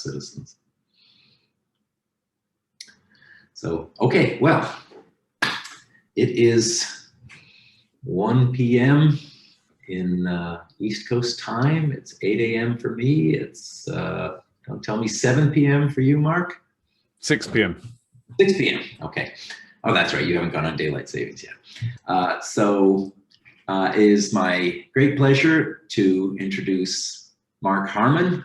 citizens. So, okay, well, it is 1 p.m. in East Coast time. It's 8 a.m. for me. It's, don't tell me, 7 p.m. for you, Mark? 6 p.m. 6 p.m. Okay. Oh, that's right. You haven't gone on daylight savings yet. It is my great pleasure to introduce Mark Harmon,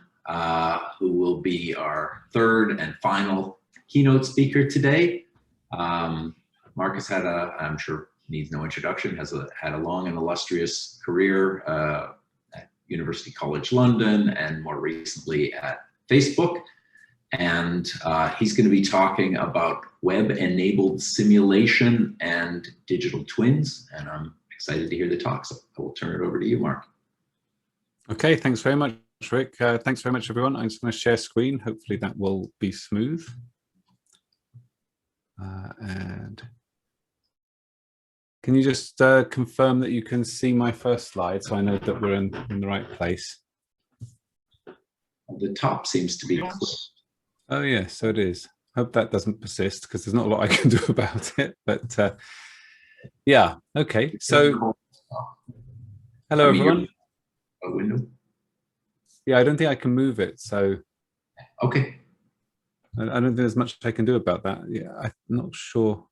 who will be our third and final keynote speaker today. Mark has had I'm sure needs no introduction, had a long and illustrious career at University College London and more recently at Facebook. And he's going to be talking about web-enabled simulation and digital twins. And I'm excited to hear the talk, so I will turn it over to you, Mark. Okay, thanks very much, Rick. Thanks very much, everyone. I'm just going to share screen. Hopefully that will be smooth. And can you just confirm that you can see my first slide so I know that we're in the right place? The top seems to be clear. Oh, yeah, so it is. Hope that doesn't persist because there's not a lot I can do about it. But yeah, okay. So hello, everyone. A window? Yeah, I don't think I can move it. So okay. I don't think there's much I can do about that. Yeah, I'm not sure.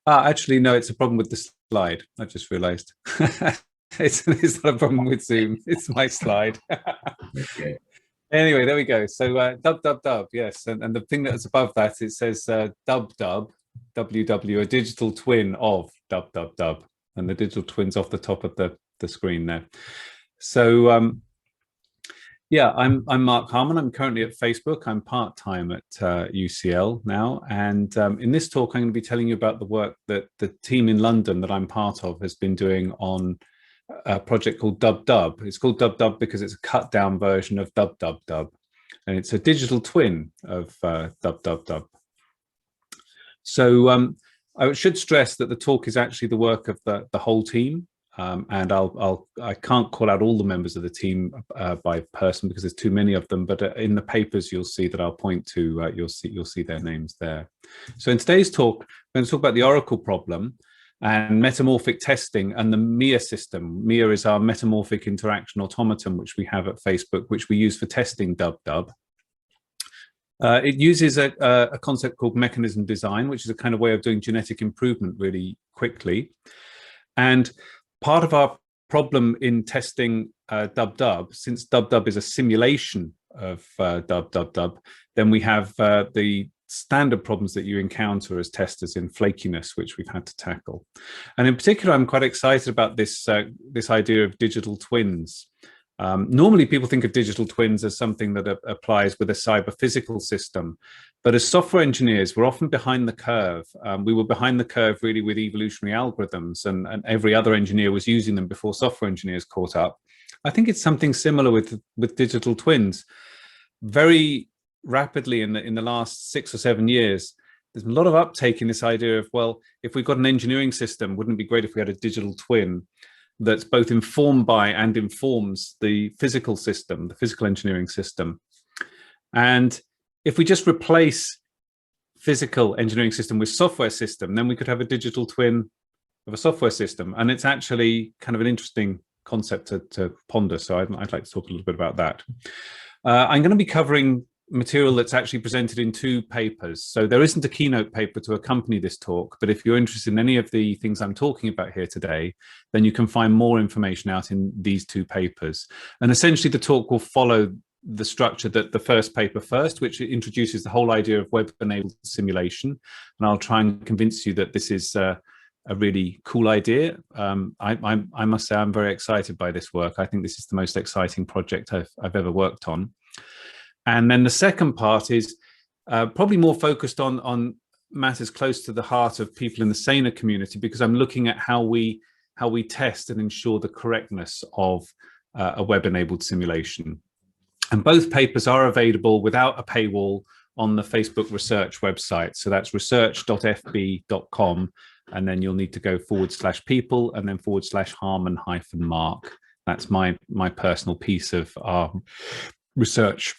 Actually, no, it's a problem with the slide. I just realized. It's not a problem with Zoom. It's my slide. Okay. Anyway, there we go. So dub, yes. And the thing that's above that, it says dub, WW, a digital twin of dub. And the digital twin's off the top of the screen there. So yeah, I'm Mark Harmon. I'm currently at Facebook. I'm part-time at UCL now. And in this talk, I'm going to be telling you about the work that the team in London that I'm part of has been doing on a project called Dub. It's called Dub because it's a cut down version of Dub. And it's a digital twin of Dub. So I should stress that the talk is actually the work of the whole team. And I can't call out all the members of the team by person because there's too many of them, but in the papers you'll see that I'll point to, you'll see their names there. So in today's talk, we're going to talk about the Oracle problem and metamorphic testing and the MIA system. MIA is our metamorphic interaction automaton, which we have at Facebook, which we use for testing Dub. It uses a concept called mechanism design, which is a kind of way of doing genetic improvement really quickly. And part of our problem in testing Dub, since Dub is a simulation of Dub, then we have the standard problems that you encounter as testers in flakiness, which we've had to tackle. And in particular, I'm quite excited about this idea of digital twins. Normally, people think of digital twins as something that applies with a cyber physical system. But as software engineers, we're often behind the curve. We were behind the curve really with evolutionary algorithms, and every other engineer was using them before software engineers caught up. I think it's something similar with digital twins. Very rapidly in the last 6 or 7 years, there's a lot of uptake in this idea of, well, if we've got an engineering system, wouldn't it be great if we had a digital twin that's both informed by and informs the physical system, the physical engineering system? And if we just replace physical engineering system with software system, then we could have a digital twin of a software system. And it's actually kind of an interesting concept to ponder. So I'd like to talk a little bit about that. I'm going to be covering material that's actually presented in 2 papers. So there isn't a keynote paper to accompany this talk, but if you're interested in any of the things I'm talking about here today, then you can find more information out in these 2 papers. And essentially the talk will follow the structure that the first paper first, which introduces the whole idea of web-enabled simulation. And I'll try and convince you that this is a really cool idea. I must say I'm very excited by this work. I think this is the most exciting project I've ever worked on. And then the second part is probably more focused on matters close to the heart of people in the SANA community, because I'm looking at how we test and ensure the correctness of a web-enabled simulation. And both papers are available without a paywall on the Facebook research website. So that's research.fb.com. And then you'll need to go /people and then /Harmon-Mark. That's my personal piece of our research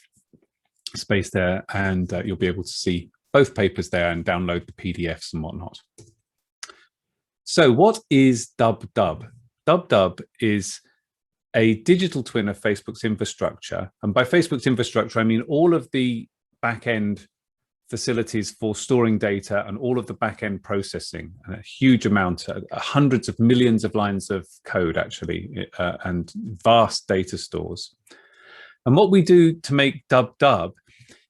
space there, and you'll be able to see both papers there and download the PDFs and whatnot. So what is DubDub? DubDub is a digital twin of Facebook's infrastructure. And by Facebook's infrastructure, I mean all of the back-end facilities for storing data and all of the back-end processing, and a huge amount, hundreds of millions of lines of code actually, and vast data stores. And what we do to make DubDub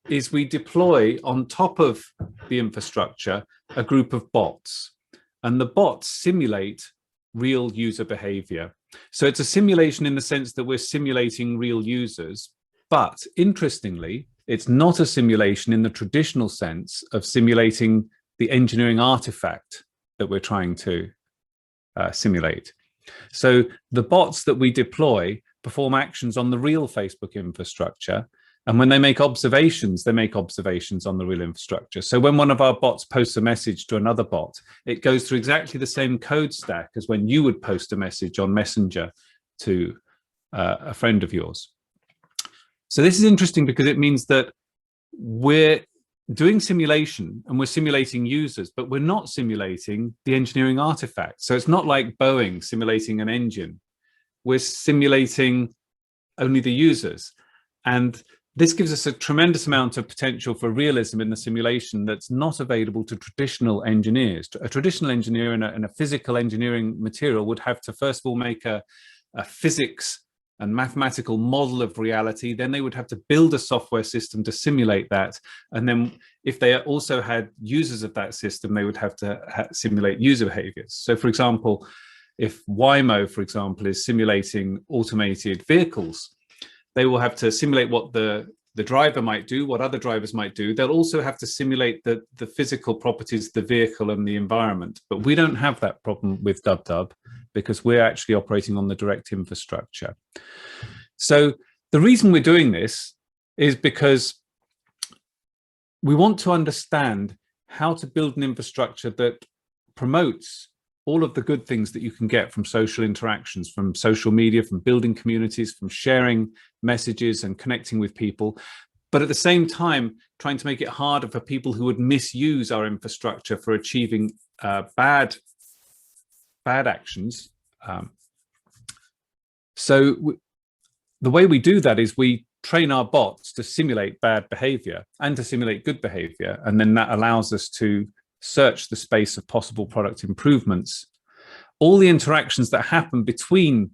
is we deploy on top of the infrastructure a group of bots, and the bots simulate real user behavior. So it's a simulation in the sense that we're simulating real users, but interestingly, it's not a simulation in the traditional sense of simulating the engineering artifact that we're trying to simulate. So the bots that we deploy perform actions on the real Facebook infrastructure, and when they make observations on the real infrastructure. So when one of our bots posts a message to another bot, it goes through exactly the same code stack as when you would post a message on Messenger to a friend of yours. So this is interesting because it means that we're doing simulation and we're simulating users, but we're not simulating the engineering artifact. So it's not like Boeing simulating an engine. We're simulating only the users. And this gives us a tremendous amount of potential for realism in the simulation that's not available to traditional engineers. A traditional engineer in a physical engineering material would have to first of all make a physics and mathematical model of reality. Then they would have to build a software system to simulate that. And then if they also had users of that system, they would have to simulate user behaviors. So for example, if Waymo, for example, is simulating automated vehicles, they will have to simulate what the driver might do, what other drivers might do. They'll also have to simulate the physical properties of the vehicle and the environment. But we don't have that problem with DubDub because we're actually operating on the direct infrastructure. So the reason we're doing this is because we want to understand how to build an infrastructure that promotes all of the good things that you can get from social interactions, from social media, from building communities, from sharing messages and connecting with people, but at the same time, trying to make it harder for people who would misuse our infrastructure for achieving bad actions. So the way we do that is we train our bots to simulate bad behavior and to simulate good behavior. And then that allows us to search the space of possible product improvements. All the interactions that happen between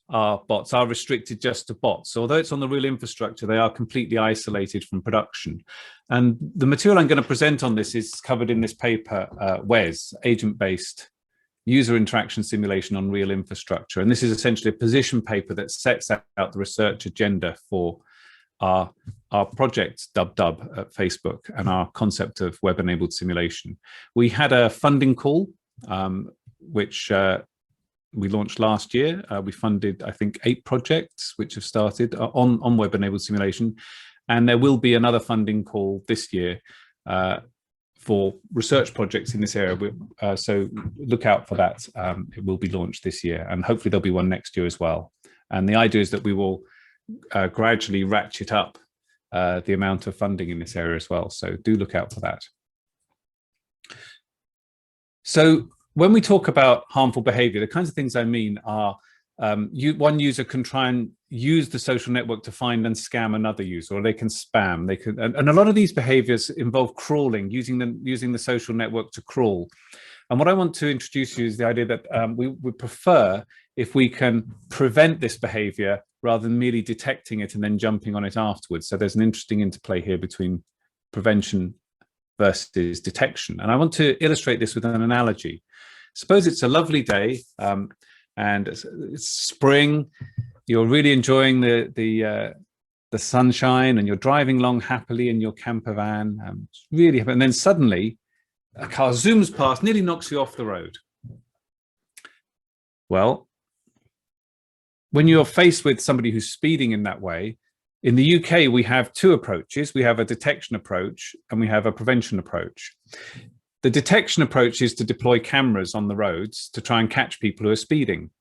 our bots are restricted just to bots. So although it's on the real infrastructure, they are completely isolated from production. And the material I'm going to present on this is covered in this paper, WES, Agent-Based User Interaction Simulation on Real Infrastructure. And this is essentially a position paper that sets out the research agenda for our project DubDub at Facebook and our concept of web-enabled simulation. We had a funding call, which we launched last year. We funded, I think, 8 projects which have started on web-enabled simulation. And there will be another funding call this year for research projects in this area. So look out for that. It will be launched this year, and hopefully there'll be one next year as well. And the idea is that we will gradually ratchet up the amount of funding in this area as well. So do look out for that. So when we talk about harmful behavior, the kinds of things I mean are one user can try and use the social network to find and scam another user, or they can spam. They can, and a lot of these behaviors involve crawling, using the social network to crawl. And what I want to introduce you is the idea that we would prefer if we can prevent this behavior rather than merely detecting it and then jumping on it afterwards. So there's an interesting interplay here between prevention versus detection. And I want to illustrate this with an analogy. Suppose it's a lovely day and it's spring. You're really enjoying the sunshine and you're driving along happily in your camper van. Really happy. And then suddenly a car zooms past, nearly knocks you off the road. Well, when you're faced with somebody who's speeding in that way, in the UK, we have 2 approaches. We have a detection approach and we have a prevention approach. The detection approach is to deploy cameras on the roads to try and catch people who are speeding.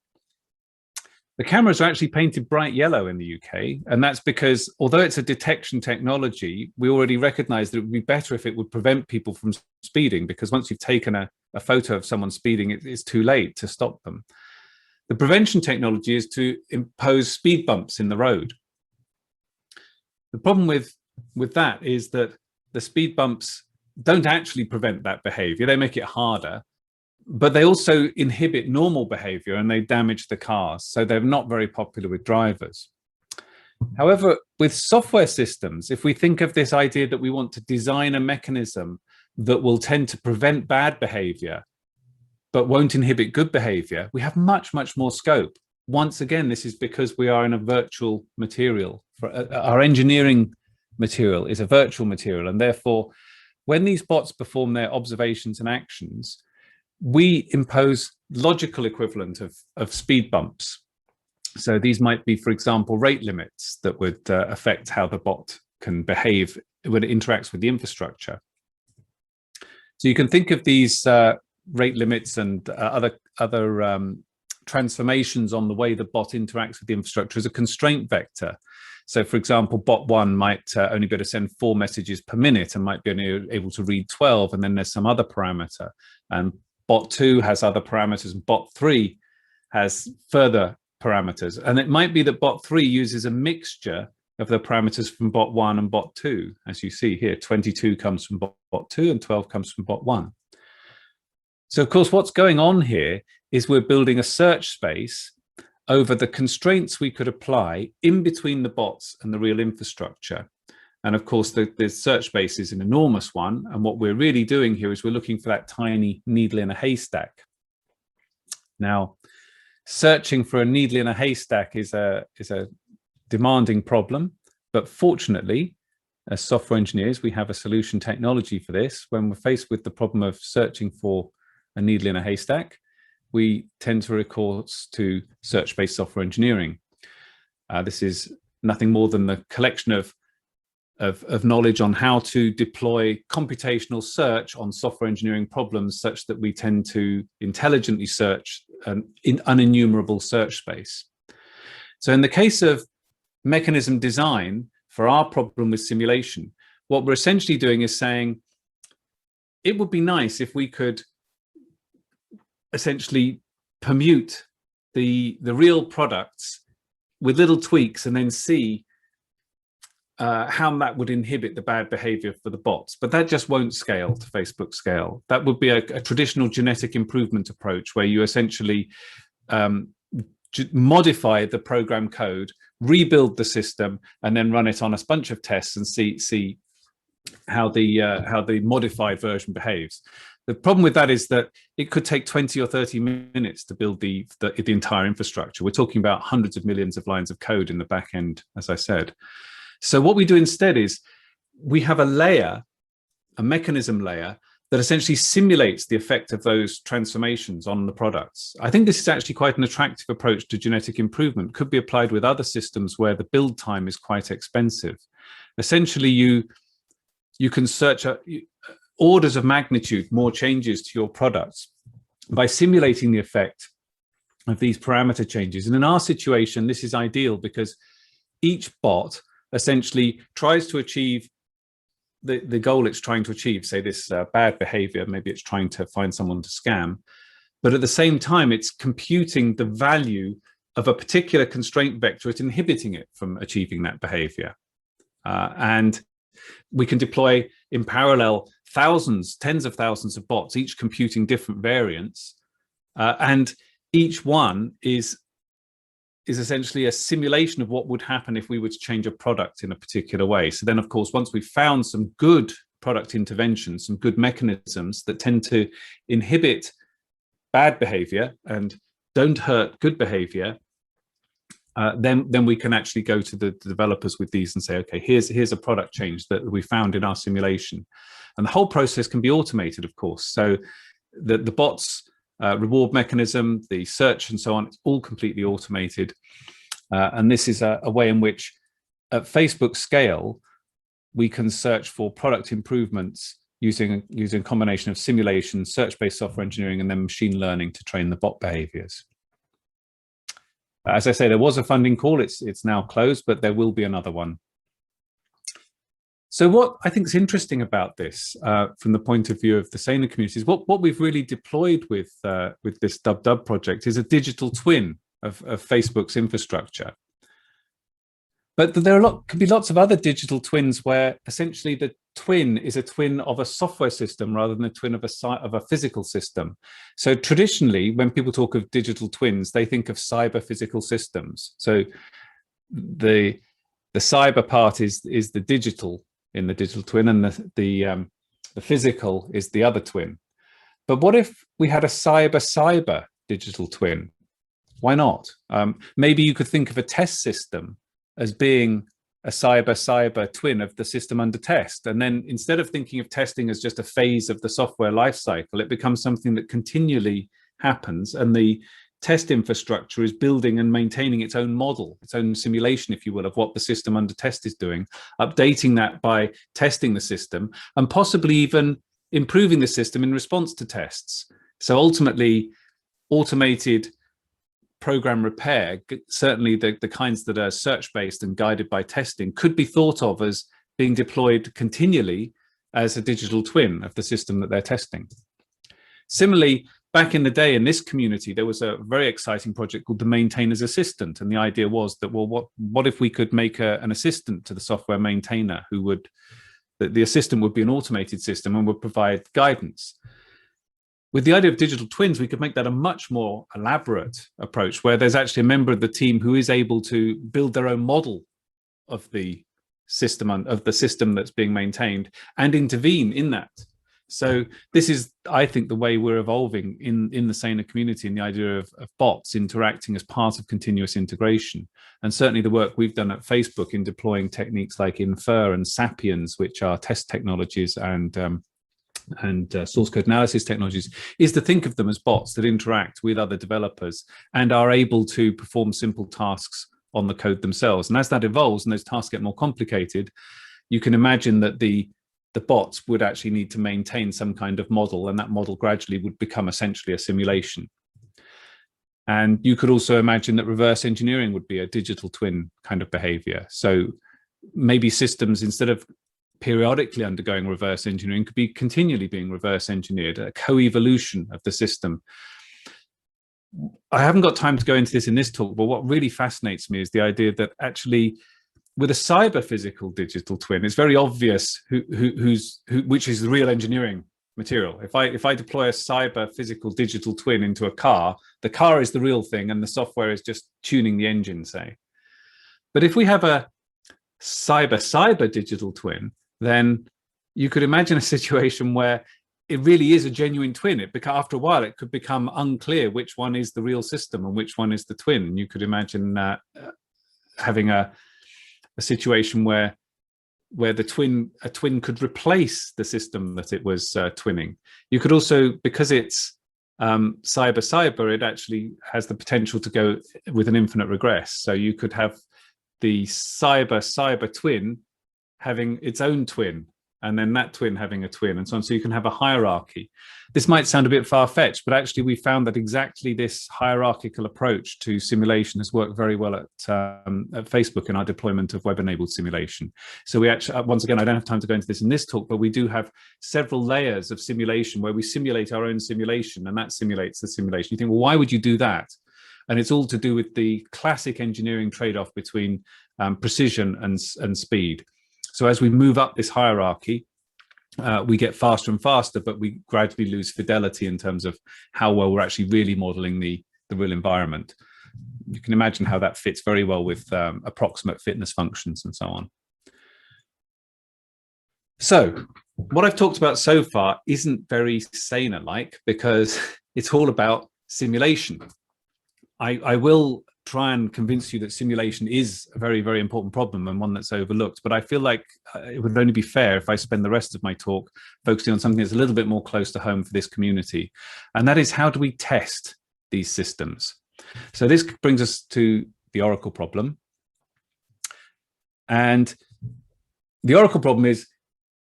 The cameras are actually painted bright yellow in the UK, and that's because although it's a detection technology, we already recognize that it would be better if it would prevent people from speeding, because once you've taken a photo of someone speeding, it's too late to stop them. The prevention technology is to impose speed bumps in the road. The problem with that is that the speed bumps don't actually prevent that behavior. They make it harder, but they also inhibit normal behavior and they damage the cars. So they're not very popular with drivers. However, with software systems, if we think of this idea that we want to design a mechanism that will tend to prevent bad behavior, but won't inhibit good behavior, we have much, much more scope. Once again, this is because we are in a virtual material. Our engineering material is a virtual material, and therefore, when these bots perform their observations and actions, we impose logical equivalent of speed bumps. So these might be, for example, rate limits that would affect how the bot can behave when it interacts with the infrastructure. So you can think of these rate limits and other transformations on the way the bot interacts with the infrastructure as a constraint vector. So, for example, bot 1 might only be able to send 4 messages per minute and might be only able to read 12, and then there's some other parameter. And bot 2 has other parameters, and bot 3 has further parameters. And it might be that bot 3 uses a mixture of the parameters from bot 1 and bot 2. As you see here, 22 comes from bot 2 and 12 comes from bot 1. So, of course, what's going on here is we're building a search space over the constraints we could apply in between the bots and the real infrastructure. And of course, the search space is an enormous one. And what we're really doing here is we're looking for that tiny needle in a haystack. Now, searching for a needle in a haystack is a demanding problem. But fortunately, as software engineers, we have a solution technology for this. When we're faced with the problem of searching for a needle in a haystack, we tend to recourse to search-based software engineering. This is nothing more than the collection of knowledge on how to deploy computational search on software engineering problems such that we tend to intelligently search an unenumerable search space. So in the case of mechanism design for our problem with simulation, what we're essentially doing is saying, it would be nice if we could essentially permute the real products with little tweaks and then see how that would inhibit the bad behavior for the bots. But that just won't scale to Facebook scale. That would be a traditional genetic improvement approach where you essentially modify the program code, rebuild the system, and then run it on a bunch of tests and see how the modified version behaves. The problem with that is that it could take 20 or 30 minutes to build the entire infrastructure. We're talking about hundreds of millions of lines of code in the back end, as I said. So what we do instead is we have a layer, a mechanism layer, that essentially simulates the effect of those transformations on the products. I think this is actually quite an attractive approach to genetic improvement. Could be applied with other systems where the build time is quite expensive. Essentially, you can search orders of magnitude more changes to your products by simulating the effect of these parameter changes. And in our situation, this is ideal because each bot essentially tries to achieve the goal it's trying to achieve, say this bad behavior, maybe it's trying to find someone to scam, but at the same time, it's computing the value of a particular constraint vector, it's inhibiting it from achieving that behavior. And we can deploy in parallel thousands, tens of thousands of bots, each computing different variants. And each one is essentially a simulation of what would happen if we were to change a product in a particular way. So then, of course, once we've found some good product interventions, some good mechanisms that tend to inhibit bad behavior and don't hurt good behavior, then we can actually go to the developers with these and say, okay, here's a product change that we found in our simulation. And the whole process can be automated, of course. So the bots, reward mechanism, the search and so on, it's all completely automated. And this is a way in which at Facebook scale, we can search for product improvements using a combination of simulation, search-based software engineering, and then machine learning to train the bot behaviors. As I say, there was a funding call. It's now closed, but there will be another one. So what I think is interesting about this, from the point of view of the SANA community, is what we've really deployed with this DubDub project is a digital twin of Facebook's infrastructure. But there could be lots of other digital twins where essentially the twin is a twin of a software system rather than a twin of a physical system. So traditionally, when people talk of digital twins, they think of cyber physical systems. So the cyber part is the digital in the digital twin, and the physical is the other twin. But what if we had a cyber digital twin? Why not? Maybe you could think of a test system as being a cyber twin of the system under test. And then instead of thinking of testing as just a phase of the software lifecycle, it becomes something that continually happens, and the test infrastructure is building and maintaining its own model, its own simulation, if you will, of what the system under test is doing, updating that by testing the system, and possibly even improving the system in response to tests. So ultimately, automated program repair, certainly the kinds that are search-based and guided by testing, could be thought of as being deployed continually as a digital twin of the system that they're testing. Similarly, back in the day in this community, there was a very exciting project called the Maintainer's Assistant. And the idea was that, well, what if we could make an assistant to the software maintainer who would, the assistant would be an automated system and would provide guidance. With the idea of digital twins, we could make that a much more elaborate approach, where there's actually a member of the team who is able to build their own model of the system that's being maintained and intervene in that. So this is, I think, the way we're evolving in the SANA community, in the idea of bots interacting as part of continuous integration. And certainly the work we've done at Facebook in deploying techniques like Infer and Sapiens, which are test technologies and source code analysis technologies, is to think of them as bots that interact with other developers and are able to perform simple tasks on the code themselves. And as that evolves and those tasks get more complicated, you can imagine that the bots would actually need to maintain some kind of model, and that model gradually would become essentially a simulation. And you could also imagine that reverse engineering would be a digital twin kind of behavior. So maybe systems, instead of periodically undergoing reverse engineering, could be continually being reverse engineered, a co-evolution of the system. I haven't got time to go into this in this talk, but what really fascinates me is the idea that actually with a cyber physical digital twin, it's very obvious which is the real engineering material. If I deploy a cyber physical digital twin into a car, the car is the real thing and the software is just tuning the engine, say. But if we have a cyber digital twin, then you could imagine a situation where it really is a genuine twin. After a while, it could become unclear which one is the real system and which one is the twin. And you could imagine having a situation where a twin could replace the system that it was twinning. You could also, because it's cyber, it actually has the potential to go with an infinite regress. So you could have the cyber twin having its own twin, and then that twin having a twin, and so on. So you can have a hierarchy. This might sound a bit far-fetched, but actually we found that exactly this hierarchical approach to simulation has worked very well at Facebook in our deployment of web-enabled simulation. So we actually, once again, I don't have time to go into this in this talk, but we do have several layers of simulation where we simulate our own simulation, and that simulates the simulation. You think, well, why would you do that? And it's all to do with the classic engineering trade-off between precision and speed. So as we move up this hierarchy, we get faster and faster, but we gradually lose fidelity in terms of how well we're actually really modeling the real environment. You can imagine how that fits very well with approximate fitness functions and so on. So what I've talked about so far isn't very SANA-like, because it's all about simulation. I will try and convince you that simulation is a very, very important problem and one that's overlooked. But I feel like it would only be fair if I spend the rest of my talk focusing on something that's a little bit more close to home for this community. And that is, how do we test these systems? So this brings us to the Oracle problem. And the Oracle problem is,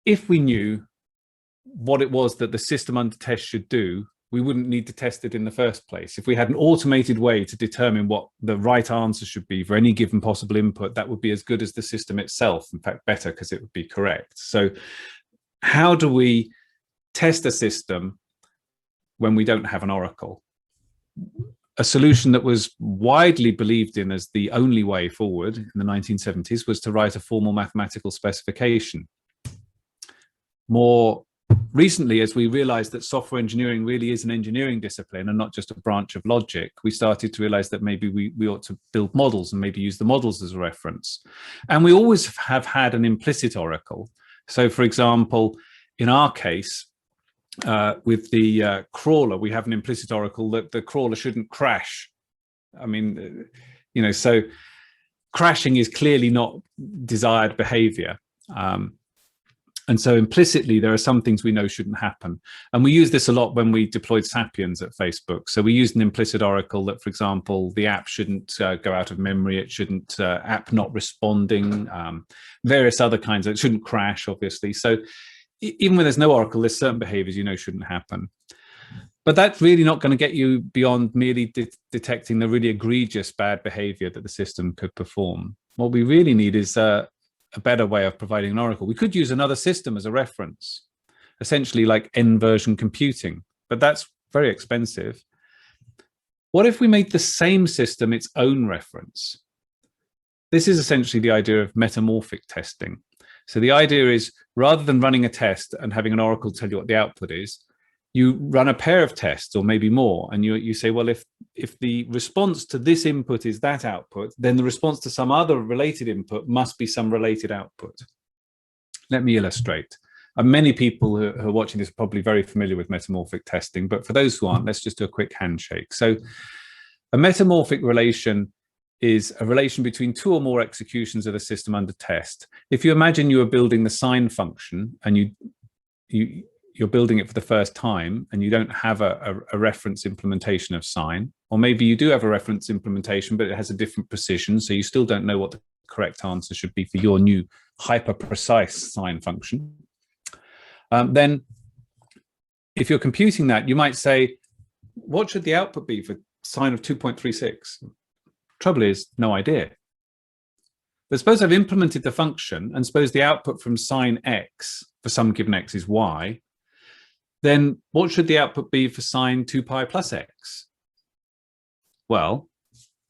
if we knew what it was that the system under test should do, we wouldn't need to test it in the first place. If we had an automated way to determine what the right answer should be for any given possible input, that would be as good as the system itself. In fact, better, because it would be correct. So how do we test a system when we don't have an oracle? A solution that was widely believed in as the only way forward in the 1970s was to write a formal mathematical specification. More recently, as we realized that software engineering really is an engineering discipline and not just a branch of logic, we started to realize that maybe we ought to build models and maybe use the models as a reference. And we always have had an implicit oracle. So for example, in our case, with the crawler, we have an implicit oracle that the crawler shouldn't crash. I mean, you know, so crashing is clearly not desired behavior. And so implicitly, there are some things we know shouldn't happen. And we use this a lot when we deployed Sapiens at Facebook. So we used an implicit oracle that, for example, the app shouldn't go out of memory. It shouldn't app not responding, various other kinds of, it shouldn't crash, obviously. So even when there's no oracle, there's certain behaviors you know shouldn't happen. But that's really not going to get you beyond merely detecting the really egregious bad behavior that the system could perform. What we really need is a better way of providing an oracle. We could use another system as a reference, essentially like n-version computing, but that's very expensive. What if we made the same system its own reference? This is essentially the idea of metamorphic testing. So the idea is, rather than running a test and having an oracle tell you what the output is, you run a pair of tests or maybe more, and you say, well, if the response to this input is that output, then the response to some other related input must be some related output. Let me illustrate. Many people who are watching this are probably very familiar with metamorphic testing, but for those who aren't, let's just do a quick handshake. So a metamorphic relation is a relation between two or more executions of a system under test. If you imagine you are building the sine function and you're building it for the first time and you don't have a reference implementation of sine, or maybe you do have a reference implementation, but it has a different precision, so you still don't know what the correct answer should be for your new hyper-precise sine function. Then if you're computing that, you might say, what should the output be for sine of 2.36? Trouble is, no idea. But suppose I've implemented the function and suppose the output from sine x for some given x is y, then what should the output be for sine 2 pi plus x? Well,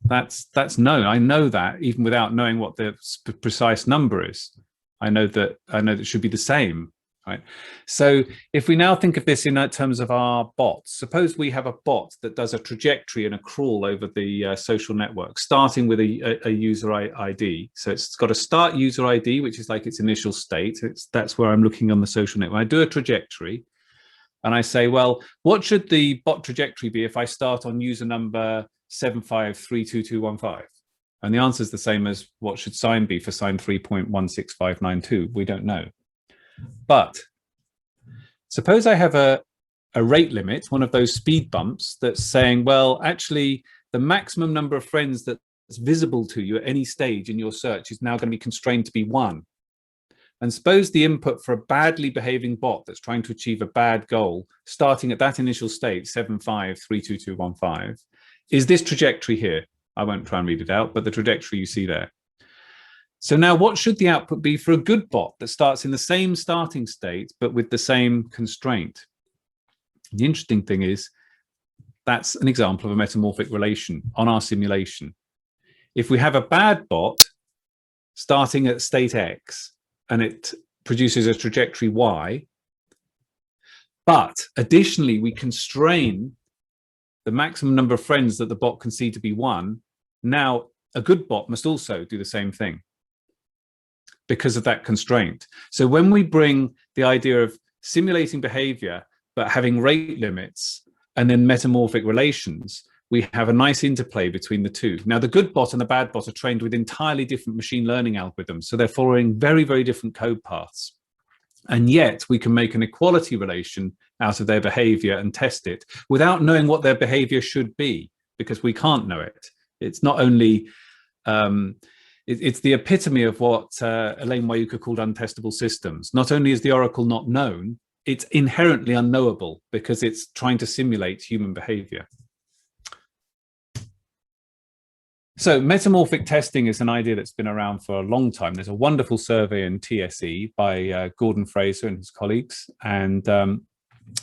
that's known. I know that even without knowing what the precise number is. I know that it should be the same, right? So if we now think of this in terms of our bots, suppose we have a bot that does a trajectory and a crawl over the social network, starting with a user ID. So it's got a start user ID, which is like its initial state. That's where I'm looking on the social network. I do a trajectory. And I say, well, what should the bot trajectory be if I start on user number 7532215? And the answer is the same as what should sine be for sine 3.16592? We don't know. But suppose I have a rate limit, one of those speed bumps that's saying, well, actually, the maximum number of friends that's visible to you at any stage in your search is now going to be constrained to be 1. And suppose the input for a badly behaving bot that's trying to achieve a bad goal, starting at that initial state, 7532215, is this trajectory here. I won't try and read it out, but the trajectory you see there. So now what should the output be for a good bot that starts in the same starting state, but with the same constraint? The interesting thing is, that's an example of a metamorphic relation on our simulation. If we have a bad bot starting at state X, and it produces a trajectory Y, but additionally, we constrain the maximum number of friends that the bot can see to be 1. Now, a good bot must also do the same thing because of that constraint. So when we bring the idea of simulating behavior, but having rate limits and then metamorphic relations, we have a nice interplay between the two. Now, the good bot and the bad bot are trained with entirely different machine learning algorithms. So they're following very, very different code paths. And yet we can make an equality relation out of their behavior and test it without knowing what their behavior should be, because we can't know it. It's not only, it's the epitome of what Elaine Wayuka called untestable systems. Not only is the oracle not known, it's inherently unknowable because it's trying to simulate human behavior. So metamorphic testing is an idea that's been around for a long time. There's a wonderful survey in TSE by Gordon Fraser and his colleagues, and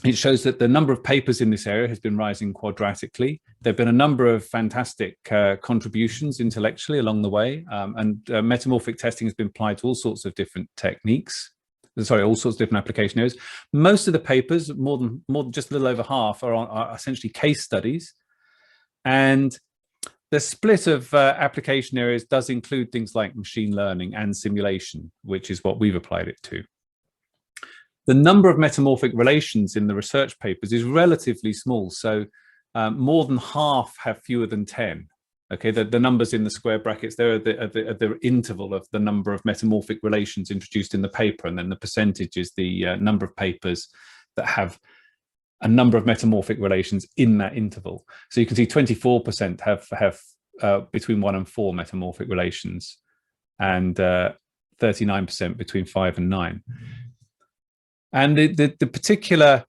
it shows that the number of papers in this area has been rising quadratically. There have been a number of fantastic contributions intellectually along the way, and metamorphic testing has been applied to all sorts of different techniques. Sorry, all sorts of different application areas. Most of the papers, more than just a little over half, are essentially case studies, and the split of application areas does include things like machine learning and simulation, which is what we've applied it to. The number of metamorphic relations in the research papers is relatively small. So more than half have fewer than 10. Okay, the numbers in the square brackets, they're at the interval of the number of metamorphic relations introduced in the paper. And then the percentage is the number of papers that have a number of metamorphic relations in that interval. So you can see 24% have between 1 and 4 metamorphic relations, and 39% between 5 and 9. And the particular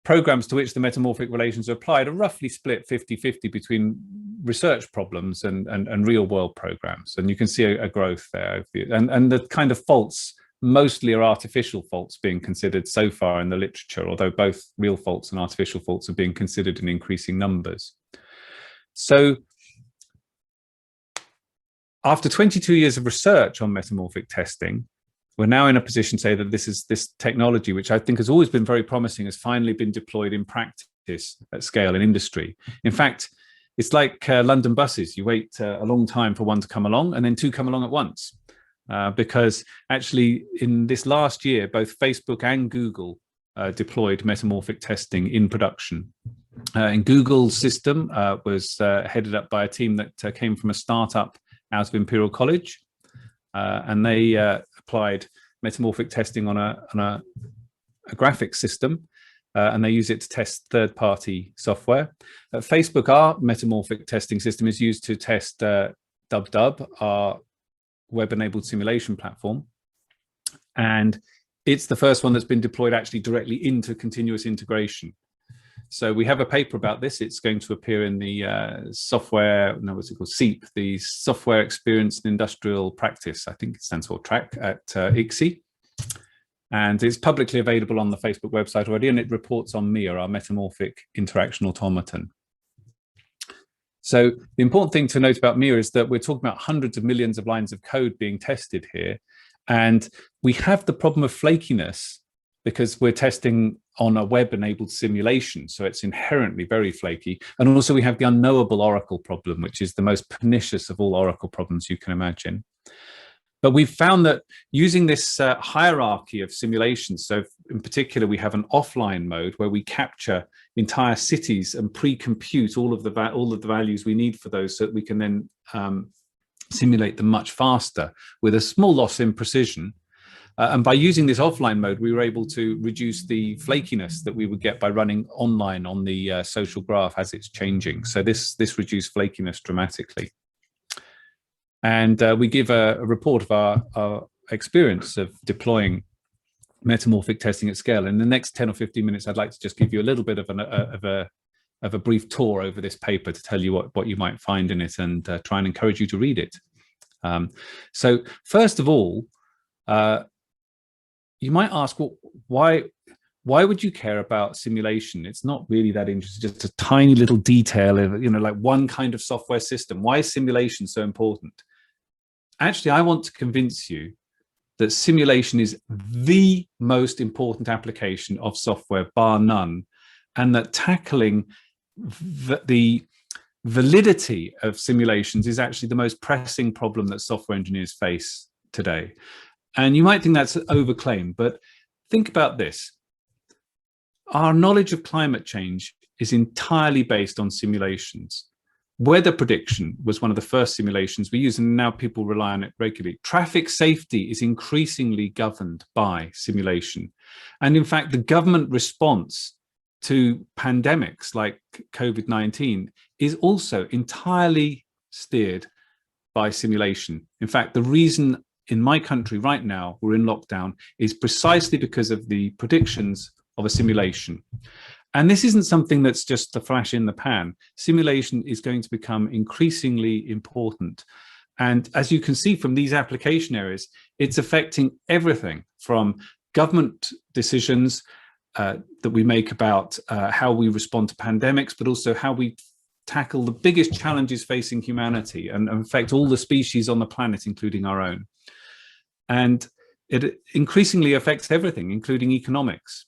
programs to which the metamorphic relations are applied are roughly split 50-50 between research problems and real world programs. And you can see a growth there. And the kind of faults mostly are artificial faults being considered so far in the literature, although both real faults and artificial faults are being considered in increasing numbers. So after 22 years of research on metamorphic testing, we're now in a position to say that this technology, which I think has always been very promising, has finally been deployed in practice at scale in industry. In fact, it's like London buses. You wait a long time for one to come along, and then 2 come along at once. Because actually in this last year, both Facebook and Google deployed metamorphic testing in production. And Google's system was headed up by a team that came from a startup out of Imperial College. And they applied metamorphic testing on a graphics system, and they use it to test third-party software. At Facebook, our metamorphic testing system is used to test DubDub, our web-enabled simulation platform, and it's the first one that's been deployed actually directly into continuous integration. So we have a paper about this. It's going to appear in the what's it called, SEEP, the Software Experience and Industrial Practice, I think it stands for TRAC, at ICSE. And it's publicly available on the Facebook website already, and it reports on MIA, our Metamorphic Interaction Automaton. So the important thing to note about MIA is that we're talking about hundreds of millions of lines of code being tested here. And we have the problem of flakiness because we're testing on a web-enabled simulation. So it's inherently very flaky. And also we have the unknowable oracle problem, which is the most pernicious of all oracle problems you can imagine. But we've found that using this hierarchy of simulations, so in particular, we have an offline mode where we capture entire cities and pre-compute all of the values we need for those, so that we can then simulate them much faster with a small loss in precision. And by using this offline mode, we were able to reduce the flakiness that we would get by running online on the social graph as it's changing. So this reduced flakiness dramatically. And we give a report of our experience of deploying metamorphic testing at scale. In the next 10 or 15 minutes, I'd like to just give you a little bit of a brief tour over this paper to tell you what you might find in it, and try and encourage you to read it. So first of all, you might ask, well, why would you care about simulation? It's not really that interesting, just a tiny little detail of, like one kind of software system. Why is simulation so important? Actually, I want to convince you that simulation is the most important application of software, bar none, and that tackling the validity of simulations is actually the most pressing problem that software engineers face today. And you might think that's an overclaim, but think about this. Our knowledge of climate change is entirely based on simulations. Weather prediction was one of the first simulations we use, and now people rely on it regularly. Traffic safety is increasingly governed by simulation. And in fact, the government response to pandemics like COVID-19 is also entirely steered by simulation. In fact, the reason in my country right now we're in lockdown is precisely because of the predictions of a simulation. And this isn't something that's just the flash in the pan. Simulation is going to become increasingly important. And as you can see from these application areas, it's affecting everything from government decisions that we make about how we respond to pandemics, but also how we tackle the biggest challenges facing humanity and affect all the species on the planet, including our own. And it increasingly affects everything, including economics,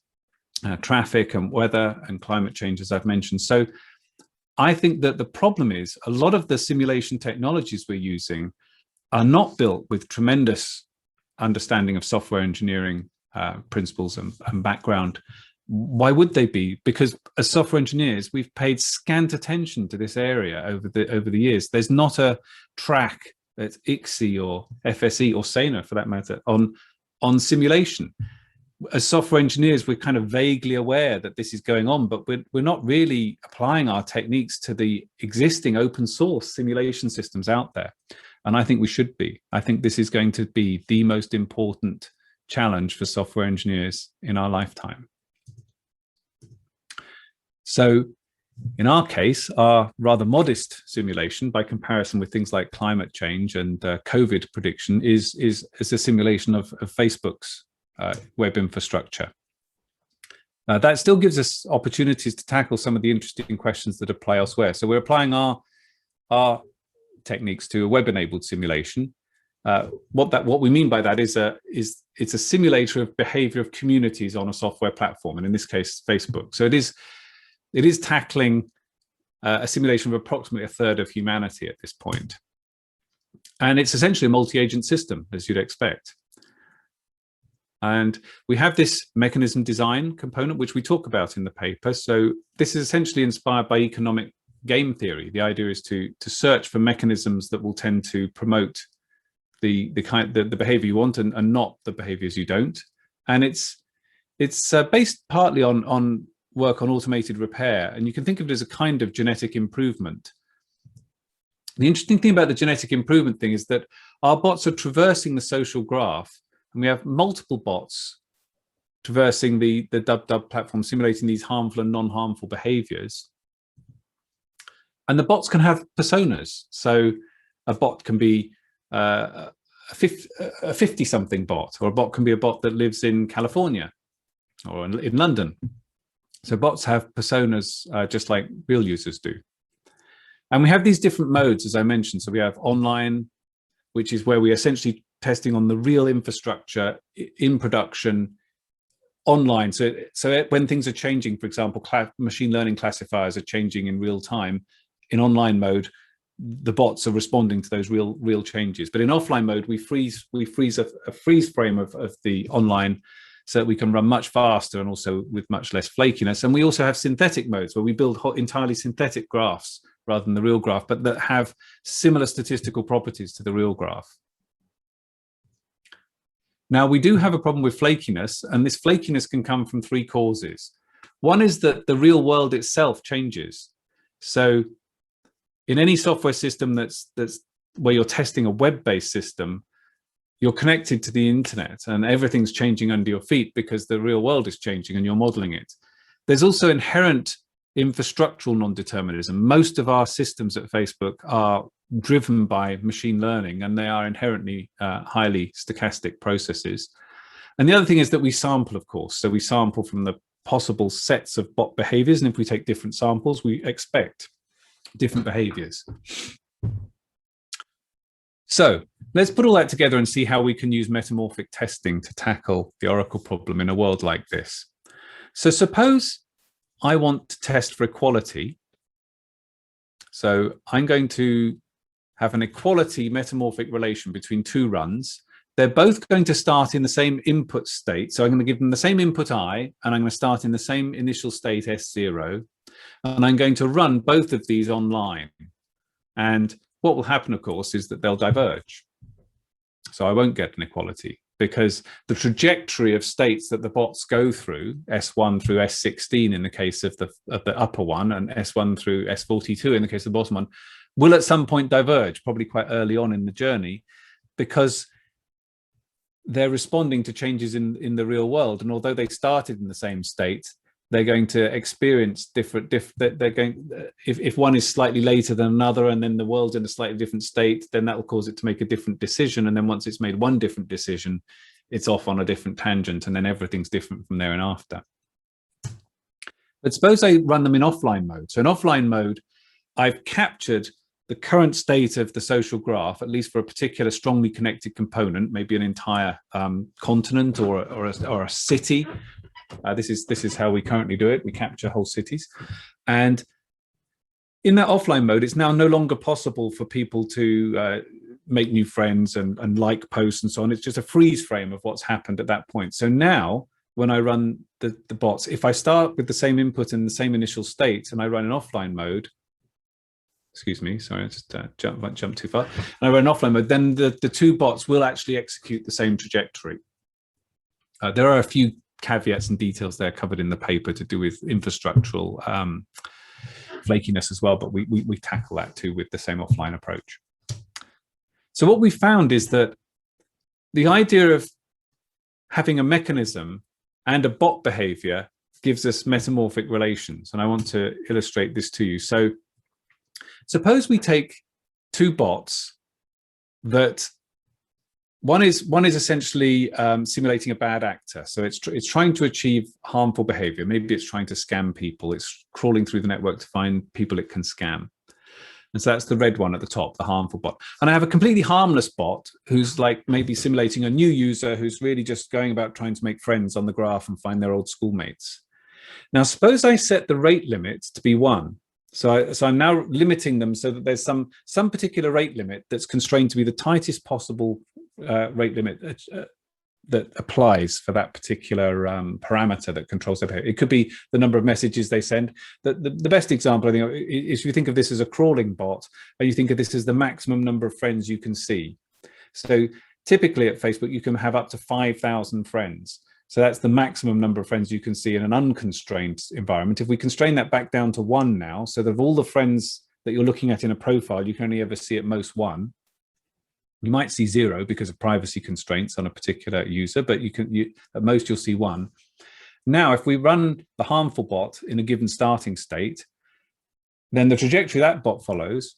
traffic and weather and climate change, as I've mentioned. So I think that the problem is a lot of the simulation technologies we're using are not built with tremendous understanding of software engineering principles and background. Why would they be? Because as software engineers, we've paid scant attention to this area over the years. There's not a track that's ICSE or FSE or SANA, for that matter, on simulation. As software engineers, we're kind of vaguely aware that this is going on, but we're not really applying our techniques to the existing open source simulation systems out there. And I think we should be. I think this is going to be the most important challenge for software engineers in our lifetime. So in our case, our rather modest simulation, by comparison with things like climate change and COVID prediction, is a simulation of Facebook's web infrastructure. That still gives us opportunities to tackle some of the interesting questions that apply elsewhere. So we're applying our techniques to a web-enabled simulation. What we mean by that is it's a simulator of behavior of communities on a software platform, and in this case, Facebook. So it is tackling a simulation of approximately a third of humanity at this point. And it's essentially a multi-agent system, as you'd expect. And we have this mechanism design component, which we talk about in the paper. So this is essentially inspired by economic game theory. The idea is to search for mechanisms that will tend to promote the behavior you want and not the behaviors you don't. And it's based partly on work on automated repair. And you can think of it as a kind of genetic improvement. The interesting thing about the genetic improvement thing is that our bots are traversing the social graph. And we have multiple bots traversing the DubDub platform, simulating these harmful and non-harmful behaviors. And the bots can have personas. So a bot can be a 50-something bot, or a bot can be a bot that lives in California or in London. So bots have personas just like real users do. And we have these different modes, as I mentioned. So we have online, which is where we essentially testing on the real infrastructure in production online. So when things are changing, for example, machine learning classifiers are changing in real time. In online mode, the bots are responding to those real changes. But in offline mode, we freeze a freeze frame of the online so that we can run much faster and also with much less flakiness. And we also have synthetic modes where we build entirely synthetic graphs rather than the real graph, but that have similar statistical properties to the real graph. Now, we do have a problem with flakiness, and this flakiness can come from three causes. One is that the real world itself changes. So in any software system that's where you're testing a web-based system, you're connected to the internet and everything's changing under your feet because the real world is changing and you're modeling it. There's also inherent infrastructural non-determinism. Most of our systems at Facebook are driven by machine learning, and they are inherently highly stochastic processes. And the other thing is that we sample, of course. So we sample from the possible sets of bot behaviors, and if we take different samples, we expect different behaviors. So let's put all that together and see how we can use metamorphic testing to tackle the Oracle problem in a world like this. So suppose I want to test for equality. So I'm going to have an equality metamorphic relation between two runs. They're both going to start in the same input state. So I'm going to give them the same input I, and I'm going to start in the same initial state S0. And I'm going to run both of these online. And what will happen, of course, is that they'll diverge. So I won't get an equality because the trajectory of states that the bots go through, S1 through S16 in the case of the upper one, and S1 through S42 in the case of the bottom one, will at some point diverge, probably quite early on in the journey, because they're responding to changes in the real world. And although they started in the same state, they're going to experience different, they're going, if one is slightly later than another, and then the world's in a slightly different state, then that will cause it to make a different decision. And then once it's made one different decision, it's off on a different tangent, and then everything's different from there and after. But suppose I run them in offline mode. So in offline mode, I've captured the current state of the social graph, at least for a particular strongly connected component, maybe an entire continent or a city. This is how we currently do it. We capture whole cities. And in that offline mode, it's now no longer possible for people to make new friends and like posts and so on. It's just a freeze frame of what's happened at that point. So now when I run the bots, if I start with the same input in the same initial state and I run in offline mode, excuse me, sorry, I just jumped too far. And I run offline mode, then the two bots will actually execute the same trajectory. There are a few caveats and details there covered in the paper to do with infrastructural flakiness as well, but we tackle that too with the same offline approach. So what we found is that the idea of having a mechanism and a bot behavior gives us metamorphic relations. And I want to illustrate this to you. So suppose we take two bots that one is essentially simulating a bad actor. So it's trying to achieve harmful behavior. Maybe it's trying to scam people. It's crawling through the network to find people it can scam. And so that's the red one at the top, the harmful bot. And I have a completely harmless bot who's like maybe simulating a new user who's really just going about trying to make friends on the graph and find their old schoolmates. Now, suppose I set the rate limit to be 1. So I'm now limiting them so that there's some particular rate limit that's constrained to be the tightest possible rate limit that applies for that particular parameter that controls their behavior. It could be the number of messages they send. The best example, I think, is if you think of this as a crawling bot, or you think of this as the maximum number of friends you can see. So typically at Facebook, you can have up to 5,000 friends. So that's the maximum number of friends you can see in an unconstrained environment. If we constrain that back down to 1 now, so that of all the friends that you're looking at in a profile, you can only ever see at most 1. You might see 0 because of privacy constraints on a particular user, but at most you'll see 1. Now, if we run the harmful bot in a given starting state, then the trajectory that bot follows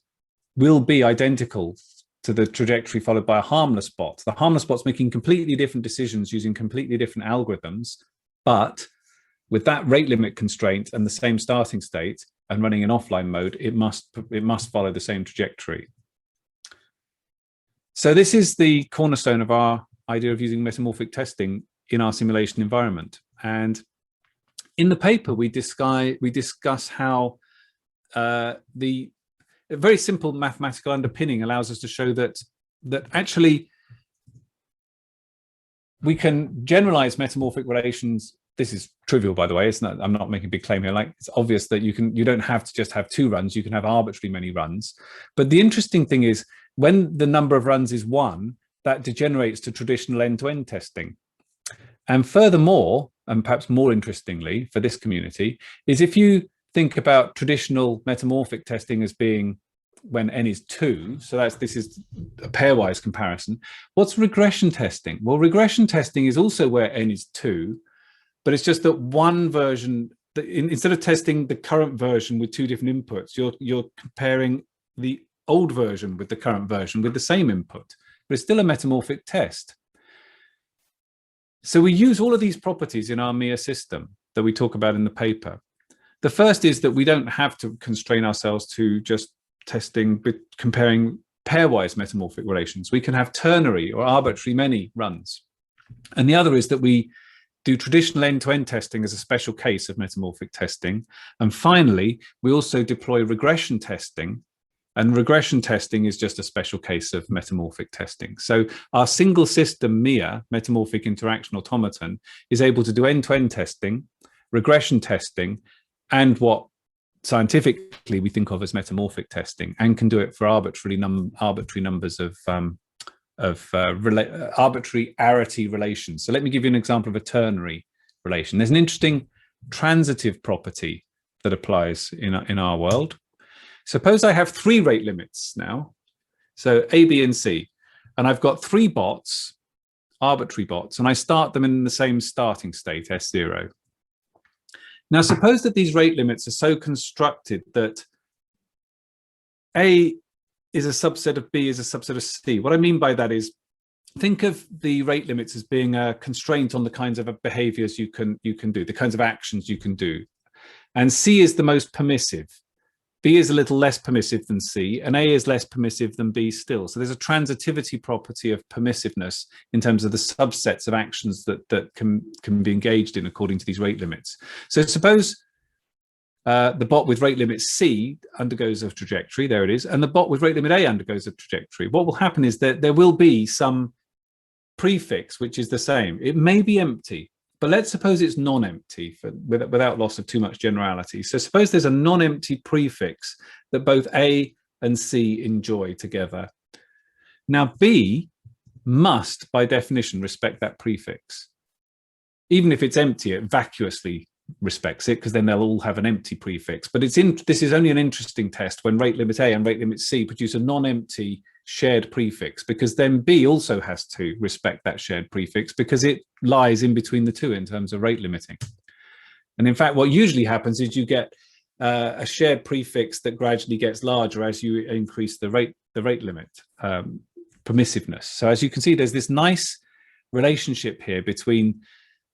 will be identical to the trajectory followed by a harmless bot. The harmless bot's making completely different decisions using completely different algorithms, but with that rate limit constraint and the same starting state and running in offline mode, it must follow the same trajectory. So this is the cornerstone of our idea of using metamorphic testing in our simulation environment. And in the paper, we discuss how the very simple mathematical underpinning allows us to show that actually we can generalize metamorphic relations. This is trivial, by the way. It's not, I'm not making a big claim here. Like, it's obvious that you don't have to just have 2 runs. You can have arbitrarily many runs. But the interesting thing is, when the number of runs is 1, that degenerates to traditional end-to-end testing. And furthermore, and perhaps more interestingly for this community, is if you think about traditional metamorphic testing as being when n is 2, so this is a pairwise comparison. What's regression testing? Well, regression testing is also where n is 2, but it's just that one version, instead of testing the current version with 2 different inputs, you're comparing the old version with the current version with the same input, but it's still a metamorphic test. So we use all of these properties in our MIA system that we talk about in the paper. The first is that we don't have to constrain ourselves to just testing, comparing pairwise metamorphic relations. We can have ternary or arbitrary many runs. And the other is that we do traditional end-to-end testing as a special case of metamorphic testing. And finally, we also deploy regression testing. And regression testing is just a special case of metamorphic testing. So our single system MIA, metamorphic interaction automaton, is able to do end-to-end testing, regression testing, and what scientifically we think of as metamorphic testing, and can do it for arbitrary numbers of arbitrary arity relations. So let me give you an example of a ternary relation. There's an interesting transitive property that applies in our world. Suppose I have 3 rate limits now, so A, B, and C, and I've got 3 bots, arbitrary bots, and I start them in the same starting state, S0. Now, suppose that these rate limits are so constructed that A is a subset of B is a subset of C. What I mean by that is, think of the rate limits as being a constraint on the kinds of behaviors you can do, the kinds of actions you can do. And C is the most permissive. B is a little less permissive than C, and A is less permissive than B still. So there's a transitivity property of permissiveness in terms of the subsets of actions that can be engaged in according to these rate limits. So suppose the bot with rate limit C undergoes a trajectory, there it is, and the bot with rate limit A undergoes a trajectory. What will happen is that there will be some prefix which is the same. It may be empty, but let's suppose it's non-empty without loss of too much generality. So suppose there's a non-empty prefix that both A and C enjoy together. Now B must, by definition, respect that prefix. Even if it's empty, it vacuously respects it, because then they'll all have an empty prefix. But this is only an interesting test when rate limit A and rate limit C produce a non-empty shared prefix, because then B also has to respect that shared prefix because it lies in between the two in terms of rate limiting. And in fact, what usually happens is you get a shared prefix that gradually gets larger as you increase the rate limit permissiveness. So as you can see, there's this nice relationship here between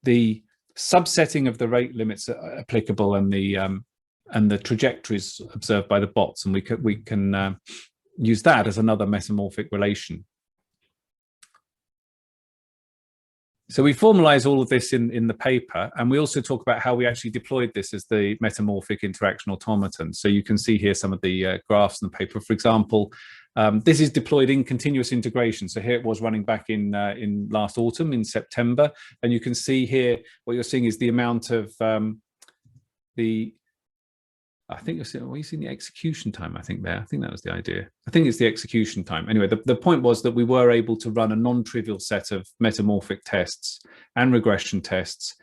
the subsetting of the rate limits applicable and the trajectories observed by the bots, and we can use that as another metamorphic relation. So we formalize all of this in the paper, and we also talk about how we actually deployed this as the metamorphic interaction automaton. So you can see here some of the graphs in the paper. For example, this is deployed in continuous integration. So here it was running back in last autumn, in September, and you can see here what you're seeing is the amount of I think you're seeing the execution time, I think there. I think that was the idea. I think it's the execution time. Anyway, the point was that we were able to run a non-trivial set of metamorphic tests and regression tests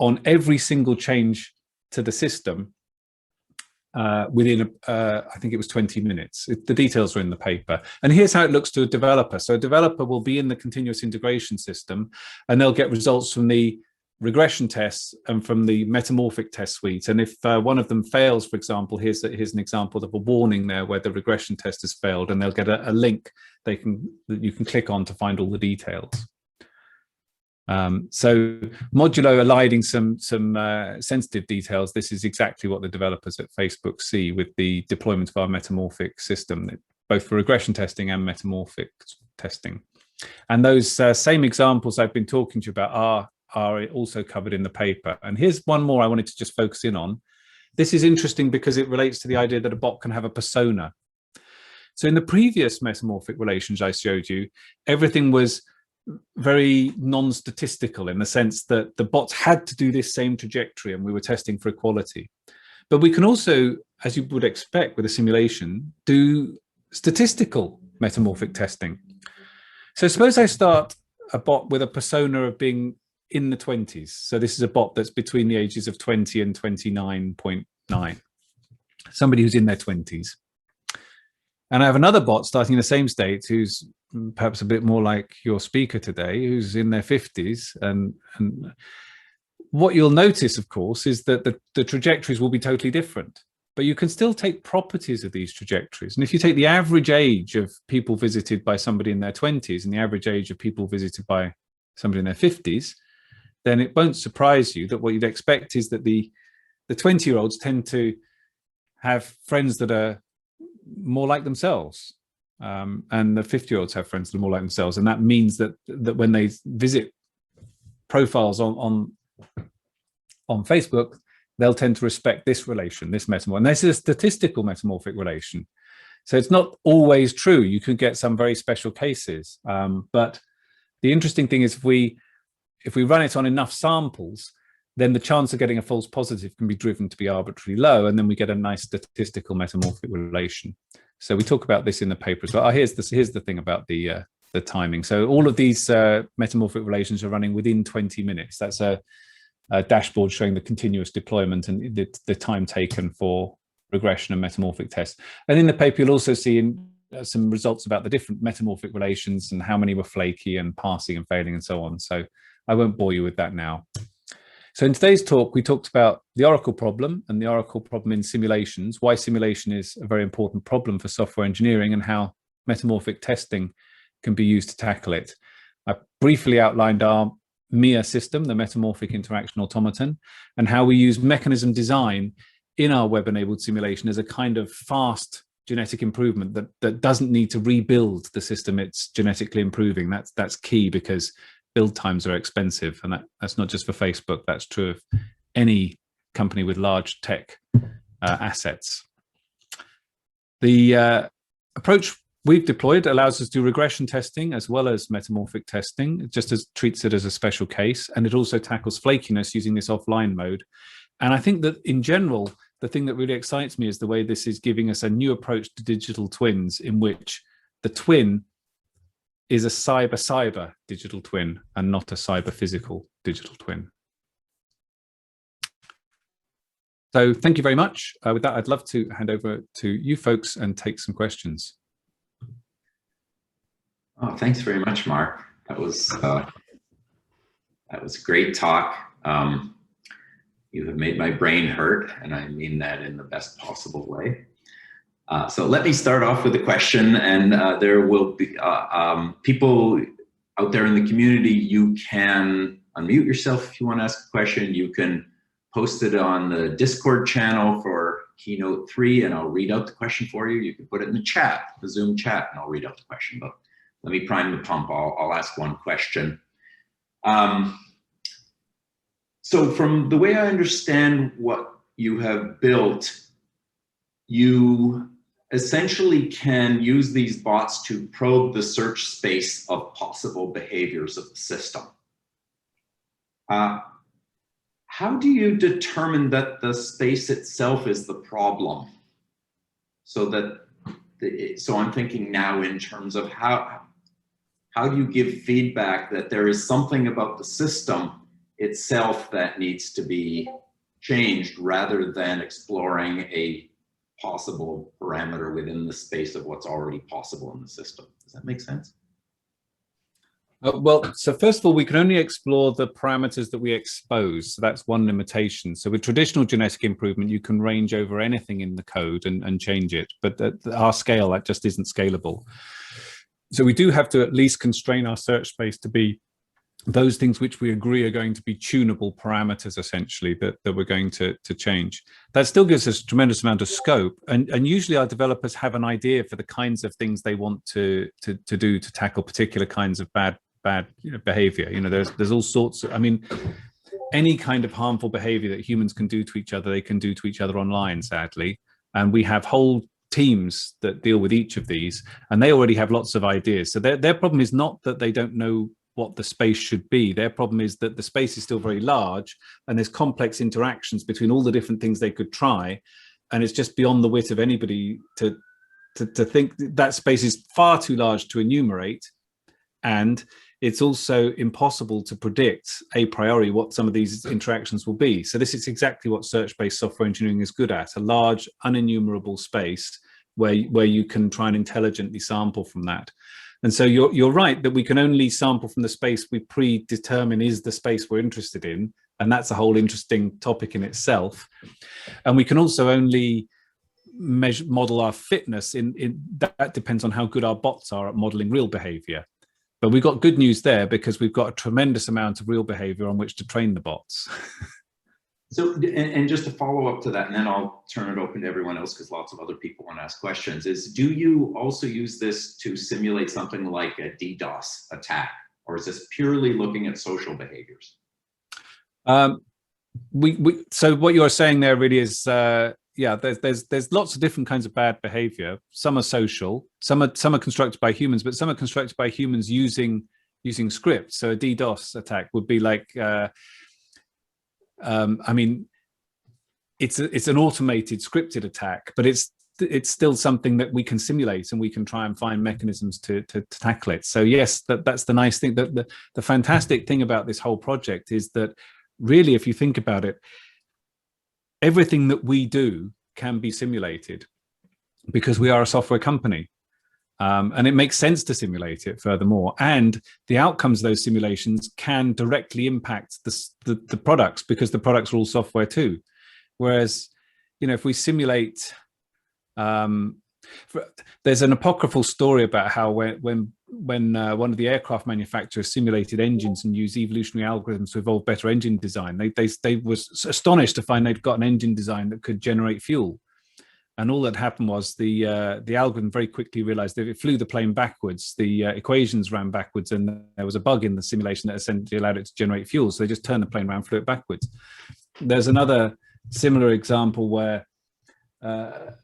on every single change to the system within, I think it was 20 minutes. The details are in the paper. And here's how it looks to a developer. So a developer will be in the continuous integration system, and they'll get results from the regression tests and from the metamorphic test suite. And if one of them fails, for example, here's an example of a warning there where the regression test has failed, and they'll get a link that you can click on to find all the details. So modulo eliding some sensitive details, this is exactly what the developers at Facebook see with the deployment of our metamorphic system, both for regression testing and metamorphic testing. And those same examples I've been talking to you about are also covered in the paper. And here's one more I wanted to just focus in on. This is interesting because it relates to the idea that a bot can have a persona. So in the previous metamorphic relations I showed you, everything was very non-statistical in the sense that the bots had to do this same trajectory and we were testing for equality. But we can also, as you would expect with a simulation, do statistical metamorphic testing. So suppose I start a bot with a persona of being in the 20s. So this is a bot that's between the ages of 20 and 29.9. Somebody who's in their 20s. And I have another bot starting in the same state who's perhaps a bit more like your speaker today, who's in their 50s. And what you'll notice, of course, is that the trajectories will be totally different. But you can still take properties of these trajectories. And if you take the average age of people visited by somebody in their 20s and the average age of people visited by somebody in their 50s, then it won't surprise you that what you'd expect is that the 20-year-olds tend to have friends that are more like themselves. And the 50-year-olds have friends that are more like themselves. And that means that when they visit profiles on Facebook, they'll tend to respect this relation, this metamorph. And this is a statistical metamorphic relation. So it's not always true. You could get some very special cases. But the interesting thing is if we run it on enough samples, then the chance of getting a false positive can be driven to be arbitrarily low, and then we get a nice statistical metamorphic relation. So we talk about this in the paper as well. Here's the thing about the timing. So all of these metamorphic relations are running within 20 minutes. That's a dashboard showing the continuous deployment and the time taken for regression and metamorphic tests. And in the paper, you'll also see some results about the different metamorphic relations and how many were flaky and passing and failing and so on. So I won't bore you with that now. So in today's talk, we talked about the Oracle problem and the Oracle problem in simulations, why simulation is a very important problem for software engineering, and how metamorphic testing can be used to tackle it. I briefly outlined our MIA system, the Metamorphic Interaction Automaton, and how we use mechanism design in our web-enabled simulation as a kind of fast genetic improvement that doesn't need to rebuild the system it's genetically improving. That's key, because build times are expensive, and that's not just for Facebook, that's true of any company with large tech assets. The approach we've deployed allows us to do regression testing as well as metamorphic testing. It just treats it as a special case, and it also tackles flakiness using this offline mode. And I think that in general, the thing that really excites me is the way this is giving us a new approach to digital twins, in which the twin is a cyber digital twin and not a cyber physical digital twin. So thank you very much. With that, I'd love to hand over to you folks and take some questions. Oh, thanks very much, Mark. That was a great talk. You have made my brain hurt, and I mean that in the best possible way. So let me start off with a question, and there will be people out there in the community. You can unmute yourself if you want to ask a question. You can post it on the Discord channel for Keynote 3, and I'll read out the question for you. You can put it in the chat, the Zoom chat, and I'll read out the question. But let me prime the pump. I'll ask one question. So from the way I understand what you have built, you essentially can use these bots to probe the search space of possible behaviors of the system. How do you determine that the space itself is the problem? So I'm thinking now in terms of how do you give feedback that there is something about the system itself that needs to be changed, rather than exploring a possible parameter within the space of what's already possible in the system? Does that make sense? Well, so first of all, we can only explore the parameters that we expose. So that's one limitation. So with traditional genetic improvement, you can range over anything in the code and change it. But at our scale, that just isn't scalable. So we do have to at least constrain our search space to be those things which we agree are going to be tunable parameters, essentially, that we're going to change. That still gives us a tremendous amount of scope. And usually our developers have an idea for the kinds of things they want to do to tackle particular kinds of bad behavior. There's all sorts of, any kind of harmful behavior that humans can do to each other, they can do to each other online, sadly. And we have whole teams that deal with each of these, and they already have lots of ideas. So their problem is not that they don't know what the space should be. Their problem is that the space is still very large, and there's complex interactions between all the different things they could try. And it's just beyond the wit of anybody to think that space is far too large to enumerate. And it's also impossible to predict a priori what some of these interactions will be. So this is exactly what search-based software engineering is good at, a large, unenumerable space where you can try and intelligently sample from that. And so you're right that we can only sample from the space we predetermine is the space we're interested in. And that's a whole interesting topic in itself. And we can also only model our fitness that depends on how good our bots are at modeling real behavior. But we've got good news there, because we've got a tremendous amount of real behavior on which to train the bots. So, and just to follow up to that, and then I'll turn it open to everyone else, because lots of other people want to ask questions, do you also use this to simulate something like a DDoS attack, or is this purely looking at social behaviors? So what you're saying there really is, yeah, there's lots of different kinds of bad behavior. Some are social, some are constructed by humans, but some are constructed by humans using scripts. So a DDoS attack would be like, it's an automated scripted attack, but it's still something that we can simulate, and we can try and find mechanisms to tackle it. So yes, that's the nice thing. The fantastic thing about this whole project is that really, if you think about it, everything that we do can be simulated, because we are a software company. And it makes sense to simulate it furthermore. And the outcomes of those simulations can directly impact the products, because the products are all software too. Whereas, if we simulate, there's an apocryphal story about how when one of the aircraft manufacturers simulated engines and used evolutionary algorithms to evolve better engine design, they were astonished to find they'd got an engine design that could generate fuel. And all that happened was the algorithm very quickly realized that if it flew the plane backwards, the equations ran backwards, and there was a bug in the simulation that essentially allowed it to generate fuel. So they just turned the plane around, flew it backwards. There's another similar example where a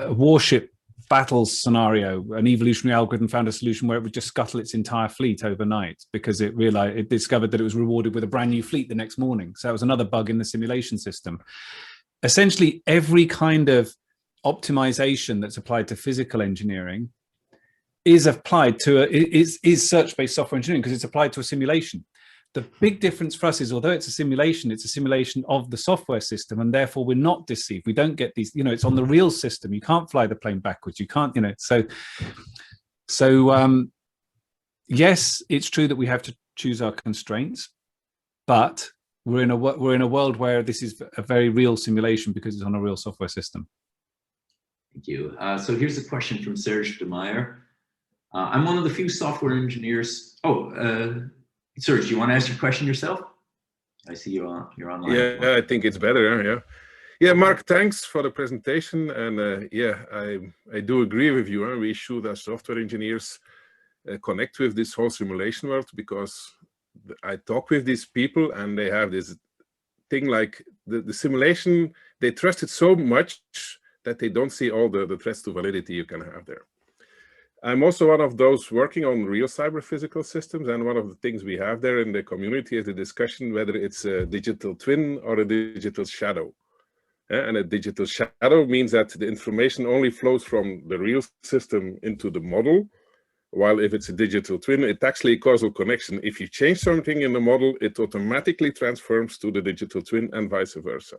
warship battle scenario, an evolutionary algorithm found a solution where it would just scuttle its entire fleet overnight, because it discovered that it was rewarded with a brand new fleet the next morning. So that was another bug in the simulation system. Essentially, every kind of optimization that's applied to physical engineering is applied to is search-based software engineering, because it's applied to a simulation. The big difference for us is, although it's a simulation of the software system, and therefore we're not deceived. We don't get these, it's on the real system. You can't fly the plane backwards. You can't, so yes, it's true that we have to choose our constraints, but we're in a world where this is a very real simulation because it's on a real software system. Thank you. So here's a question from Serge de Meyer. I'm one of the few software engineers. Serge, you want to ask your question yourself? I see you're online. Yeah, I think it's better. Yeah, Mark, thanks for the presentation. And I do agree with you. We should, as software engineers, connect with this whole simulation world, because I talk with these people and they have this thing like the simulation, they trust it so much that they don't see all the threats to validity you can have there. I'm also one of those working on real cyber physical systems, and one of the things we have there in the community is the discussion whether it's a digital twin or a digital shadow. And a digital shadow means that the information only flows from the real system into the model, while if it's a digital twin, it's actually a causal connection. If you change something in the model, it automatically transforms to the digital twin and vice versa.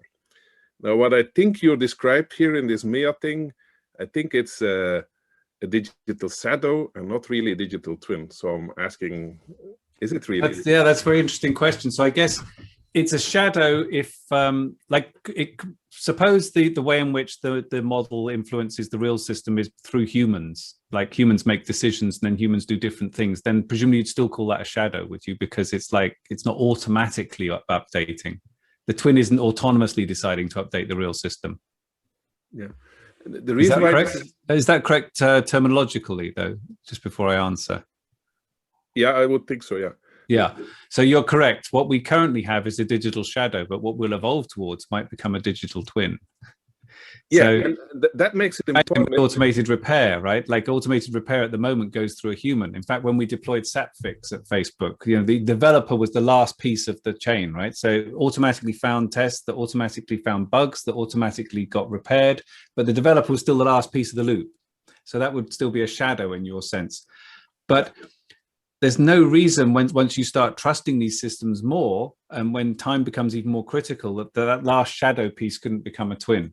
Now, what I think you described here in this MEA thing, I think it's a digital shadow and not really a digital twin. So I'm asking, is it really? That's a very interesting question. So I guess it's a shadow if, suppose the way in which the model influences the real system is through humans, like humans make decisions and then humans do different things, then presumably you'd still call that a shadow, would you? Because it's not automatically updating. The twin isn't autonomously deciding to update the real system. Yeah. The reason is that correct terminologically, though, just before I answer? Yeah, I would think so, yeah. Yeah, so you're correct. What we currently have is a digital shadow, but what we'll evolve towards might become a digital twin. Yeah, so and that makes it important. Automated repair, right? Like automated repair at the moment goes through a human. In fact, when we deployed SatFix at Facebook, the developer was the last piece of the chain, right? So automatically found tests, that automatically found bugs, that automatically got repaired, but the developer was still the last piece of the loop. So that would still be a shadow in your sense. But there's no reason once you start trusting these systems more, and when time becomes even more critical, that last shadow piece couldn't become a twin.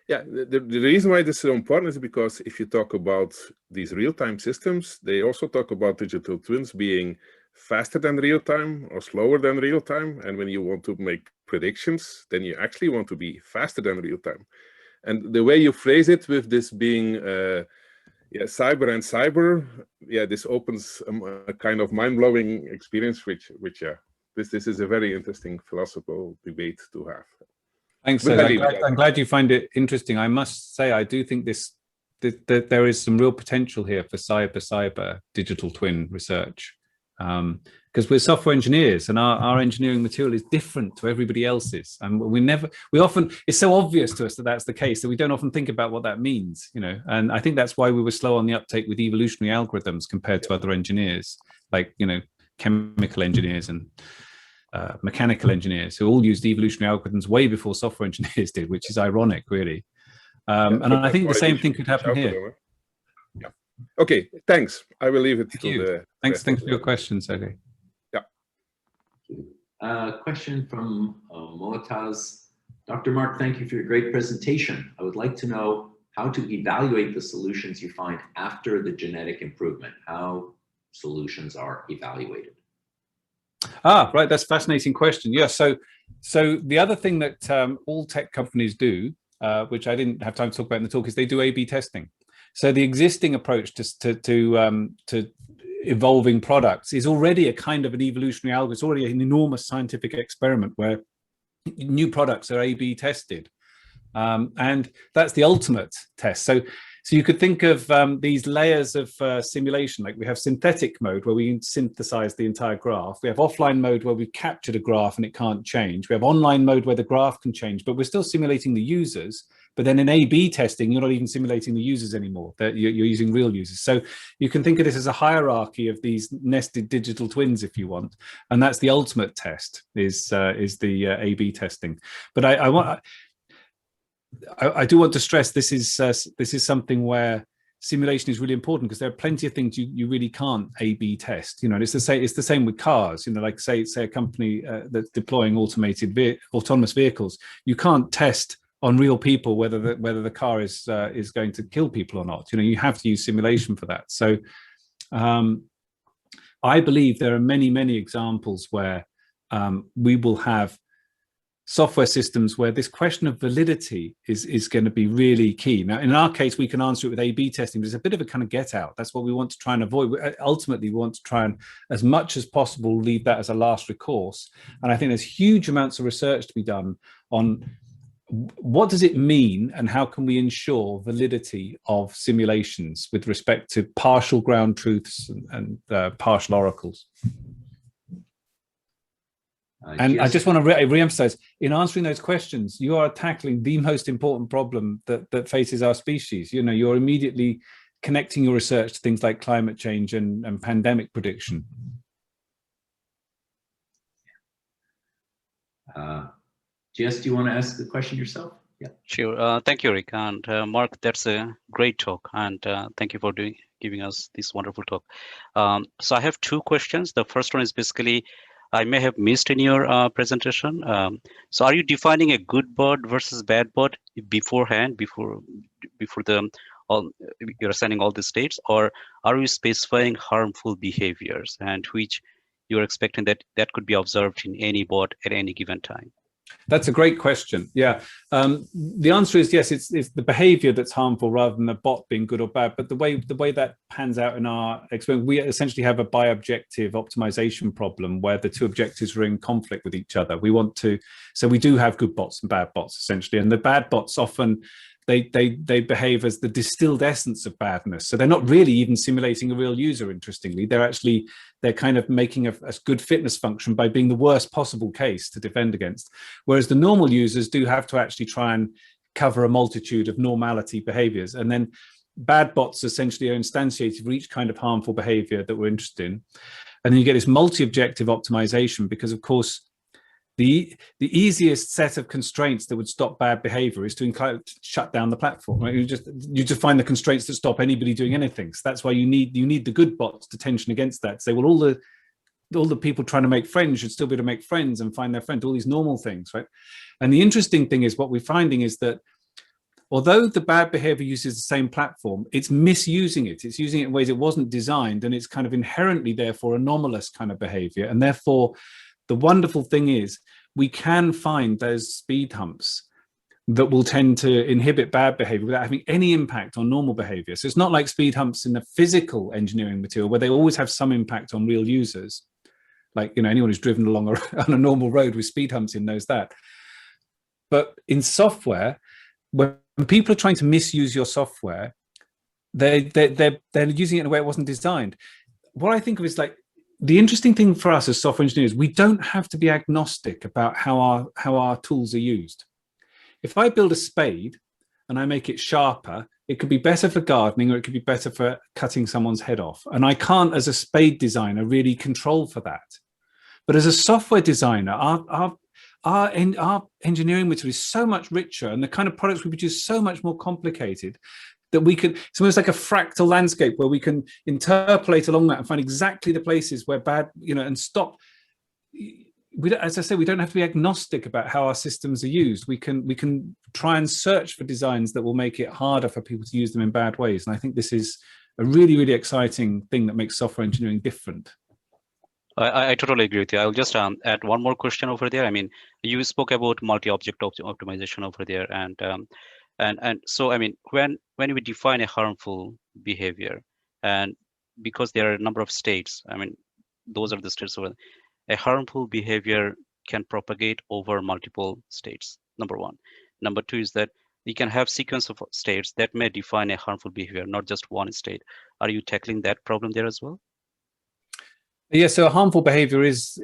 Yeah, the reason why this is so important is because if you talk about these real-time systems, they also talk about digital twins being faster than real-time or slower than real-time. And when you want to make predictions, then you actually want to be faster than real-time. And the way you phrase it with this being cyber and cyber, this opens a kind of mind-blowing experience, which this is a very interesting philosophical debate to have. Thanks. I'm glad you find it interesting. I must say, I do think that there is some real potential here for cyber digital twin research, because we're software engineers and our engineering material is different to everybody else's, and we often it's so obvious to us that that's the case that we don't often think about what that means, and I think that's why we were slow on the uptake with evolutionary algorithms compared to other engineers, like chemical engineers and mechanical engineers, who all used evolutionary algorithms way before software engineers did, which is ironic, really. And I think the same thing could happen here. Yeah. Okay, thanks. I will leave it to the Thanks for your question, Sergey. Yeah. Question from Moataz. Dr. Mark, thank you for your great presentation. I would like to know how to evaluate the solutions you find after the genetic improvement, how solutions are evaluated. Ah, right. That's a fascinating question. Yeah. So the other thing that all tech companies do, which I didn't have time to talk about in the talk, is they do A/B testing. So the existing approach to evolving products is already a kind of an evolutionary algorithm. It's already an enormous scientific experiment where new products are A/B tested, and that's the ultimate test. So you could think of these layers of simulation. Like we have synthetic mode where we synthesize the entire graph. We have offline mode where we've captured a graph and it can't change. We have online mode where the graph can change, but we're still simulating the users. But then in A/B testing, you're not even simulating the users anymore. You're using real users. So you can think of this as a hierarchy of these nested digital twins, if you want. And that's the ultimate test, is the A/B testing. But I do want to stress this is something where simulation is really important, because there are plenty of things you really can't A/B test. And it's the same with cars. Like say a company that's deploying autonomous vehicles, you can't test on real people whether the car is going to kill people or not. You have to use simulation for that. So I believe there are many examples where we will have software systems where this question of validity is going to be really key. Now, in our case, we can answer it with A/B testing, but it's a bit of a kind of get out. That's what we want to try and avoid. Ultimately, we want to try and, as much as possible, leave that as a last recourse. And I think there's huge amounts of research to be done on what does it mean and how can we ensure validity of simulations with respect to partial ground truths and partial oracles. And I just want to re-emphasize, in answering those questions, you are tackling the most important problem that faces our species. You're immediately connecting your research to things like climate change and pandemic prediction. Jess, do you want to ask the question yourself? Yeah. Sure. Thank you, Rick. And Mark, that's a great talk. And thank you for giving us this wonderful talk. So I have two questions. The first one is basically, I may have missed in your presentation. So are you defining a good bot versus bad bot beforehand, before you're assigning all the states, or are you specifying harmful behaviors and which you're expecting that could be observed in any bot at any given time? That's a great question. Yeah, the answer is yes. It's the behavior that's harmful rather than the bot being good or bad. But the way that pans out in our experiment, we essentially have a bi-objective optimization problem where the two objectives are in conflict with each other. So we do have good bots and bad bots essentially, and the bad bots often they behave as the distilled essence of badness. So they're not really even simulating a real user. Interestingly, they're kind of making a good fitness function by being the worst possible case to defend against. Whereas the normal users do have to actually try and cover a multitude of normality behaviors. And then bad bots essentially are instantiated for each kind of harmful behavior that we're interested in. And then you get this multi-objective optimization because, of course, the easiest set of constraints that would stop bad behavior is to shut down the platform. Right? You just find the constraints that stop anybody doing anything. So that's why you need the good bots to tension against that. Say, well, all the people trying to make friends should still be able to make friends and find their friends, all these normal things, right? And the interesting thing is what we're finding is that although the bad behavior uses the same platform, it's misusing it. It's using it in ways it wasn't designed, and it's kind of inherently, therefore, anomalous kind of behavior. And therefore, the wonderful thing is we can find those speed humps that will tend to inhibit bad behavior without having any impact on normal behavior. So it's not like speed humps in the physical engineering material where they always have some impact on real users. Like, anyone who's driven along on a normal road with speed humps in knows that. But in software, when people are trying to misuse your software, they're using it in a way it wasn't designed. What I think of is like, the interesting thing for us as software engineers, we don't have to be agnostic about how our tools are used. If I build a spade and I make it sharper, it could be better for gardening or it could be better for cutting someone's head off. And I can't, as a spade designer, really control for that. But as a software designer, our engineering material is so much richer, and the kind of products we produce so much more complicated, that we can, it's almost like a fractal landscape where we can interpolate along that and find exactly the places where bad, and stop. as I say, we don't have to be agnostic about how our systems are used. We can try and search for designs that will make it harder for people to use them in bad ways. And I think this is a really, really exciting thing that makes software engineering different. I totally agree with you. I'll just add one more question over there. I mean, you spoke about multi-object optimization over there, and so I mean, when we define a harmful behavior, and because there are a number of states, I mean, those are the states where a harmful behavior can propagate over multiple states. Number one. Number two is that you can have sequence of states that may define a harmful behavior, not just one state. Are you tackling that problem there as well? Yeah, so a harmful behavior is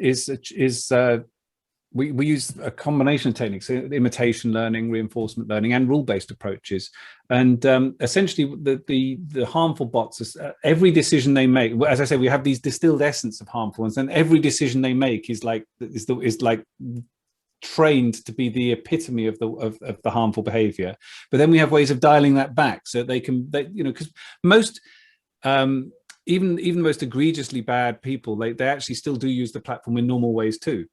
we use a combination of techniques, imitation learning, reinforcement learning, and rule-based approaches. And essentially, the harmful bots, every decision they make, as I say, we have these distilled essence of harmful ones, and every decision they make is like trained to be the epitome of the harmful behavior. But then we have ways of dialing that back so they can, because most even the most egregiously bad people, they actually still do use the platform in normal ways too.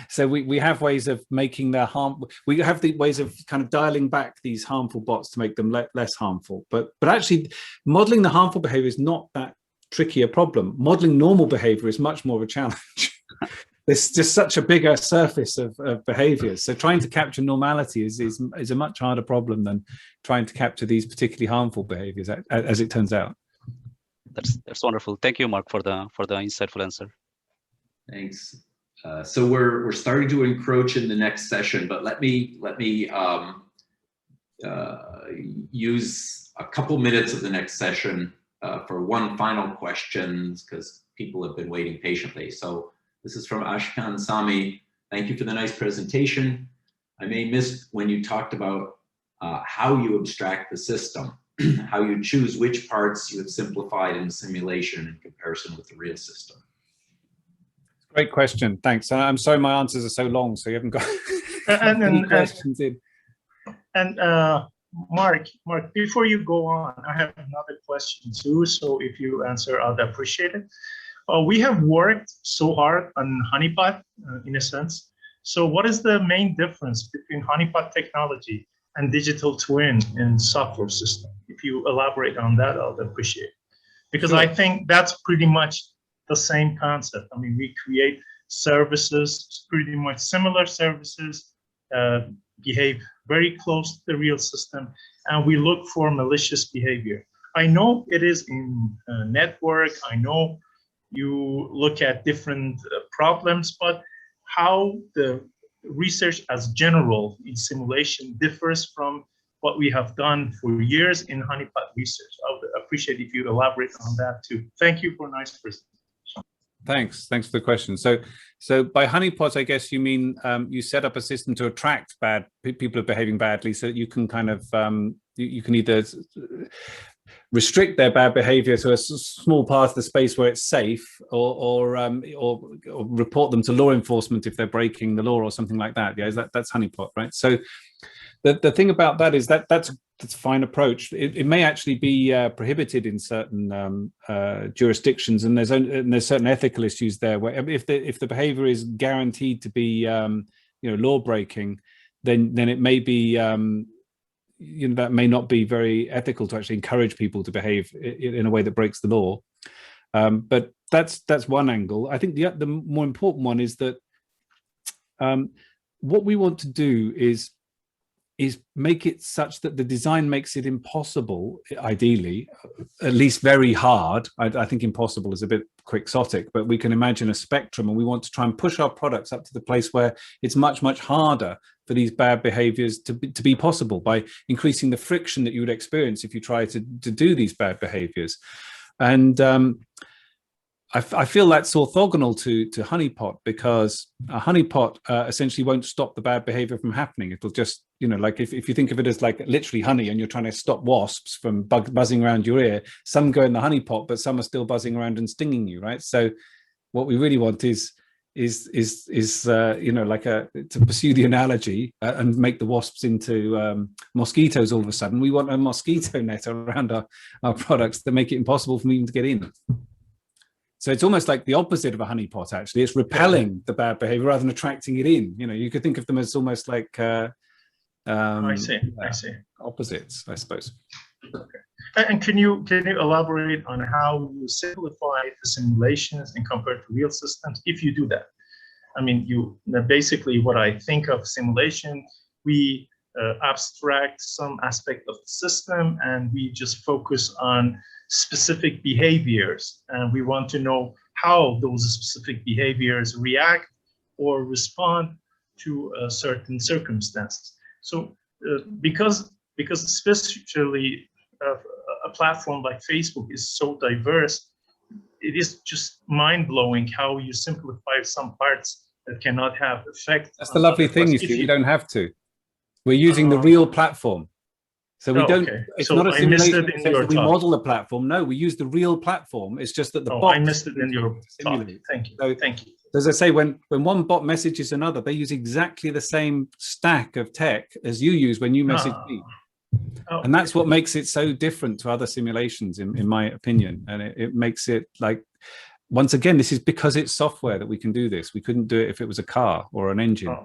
So we have ways of making their harm. We have the ways of kind of dialing back these harmful bots to make them less harmful. But actually, modeling the harmful behavior is not that tricky a problem. Modeling normal behavior is much more of a challenge. There's just such a bigger surface of behaviors. So trying to capture normality is a much harder problem than trying to capture these particularly harmful behaviors, as it turns out. That's wonderful. Thank you, Mark, for the insightful answer. Thanks. So we're starting to encroach in the next session, but let me use a couple minutes of the next session for one final question, because people have been waiting patiently. So this is from Ashkan Sami. Thank you for the nice presentation. I may miss when you talked about how you abstract the system, how you choose which parts you have simplified in the simulation in comparison with the real system. Great question, thanks. I'm sorry my answers are so long, so you haven't got any questions in. And Mark, before you go on, I have another question too, so if you answer, I'd appreciate it. We have worked so hard on Honeypot, in a sense. So what is the main difference between Honeypot technology and digital twin in software system? If you elaborate on that, I'd appreciate it. Because sure. I think that's pretty much the same concept. I mean, we create services, pretty much similar services, behave very close to the real system, and we look for malicious behavior. I know it is in network, I know you look at different problems, but how the research as general in simulation differs from what we have done for years in Honeypot research. I would appreciate if you elaborate on that too. Thank you for a nice presentation. Thanks for the question. So by honeypots, I guess you mean you set up a system to attract bad people who are behaving badly, so that you can kind of you can either restrict their bad behavior to a small part of the space where it's safe, or report them to law enforcement if they're breaking the law or something like that. Yeah, that's honeypot, right? So the thing about that is that's a fine approach. It may actually be prohibited in certain jurisdictions, and there's certain ethical issues there where if the behavior is guaranteed to be law breaking, then it may be that may not be very ethical to actually encourage people to behave in a way that breaks the law. But that's one angle. I think the more important one is that what we want to do is make it such that the design makes it impossible, ideally, at least very hard. I think impossible is a bit quixotic, but we can imagine a spectrum, and we want to try and push our products up to the place where it's much, much harder for these bad behaviors to be possible, by increasing the friction that you would experience if you try to do these bad behaviors. And I feel that's orthogonal to Honeypot, because a honeypot essentially won't stop the bad behavior from happening. It'll just, like if you think of it as like literally honey, and you're trying to stop wasps from buzzing around your ear, some go in the honeypot, but some are still buzzing around and stinging you, right? So what we really want is to pursue the analogy and make the wasps into mosquitoes all of a sudden. We want a mosquito net around our products that make it impossible for them even to get in. So it's almost like the opposite of a honeypot, actually. It's repelling the bad behavior rather than attracting it in. You know, you could think of them as almost like I see. Opposites, I suppose. Okay. And can you elaborate on how you simplify the simulations and compare to real systems if you do that? I mean, basically what I think of simulation, we abstract some aspect of the system and we just focus on specific behaviors, and we want to know how those specific behaviors react or respond to certain circumstances. So because especially a platform like Facebook is so diverse, it is just mind-blowing how you simplify some parts that cannot have effect. That's the lovely thing, you see, we don't have to. We're using the real platform. So we don't, it's not a simulation in the sense that we model the platform. No, we use the real platform. It's just that the bot. I missed it in your talk. Thank you. So, thank you. As I say, when one bot messages another, they use exactly the same stack of tech as you use when you message me. And that's what makes it so different to other simulations, in my opinion. And it makes it like, once again, this is because it's software that we can do this. We couldn't do it if it was a car or an engine.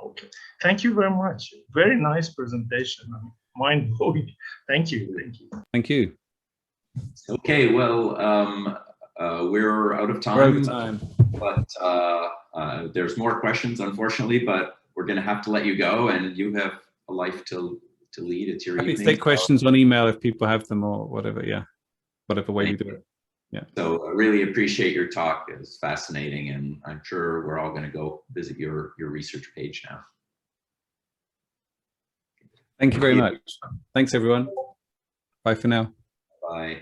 Okay. Thank you very much. Very nice presentation. Mind blowing. Thank you. Thank you. Thank you. Okay. Well, we're out of time. We're over time. But there's more questions, unfortunately. But we're going to have to let you go, and you have a life to lead. It's your evening. Take questions on email if people have them or whatever. Yeah, whatever way you do it. Yeah. So I really appreciate your talk. It was fascinating, and I'm sure we're all going to go visit your research page now. Thank you very much. Thanks, everyone. Bye for now. Bye.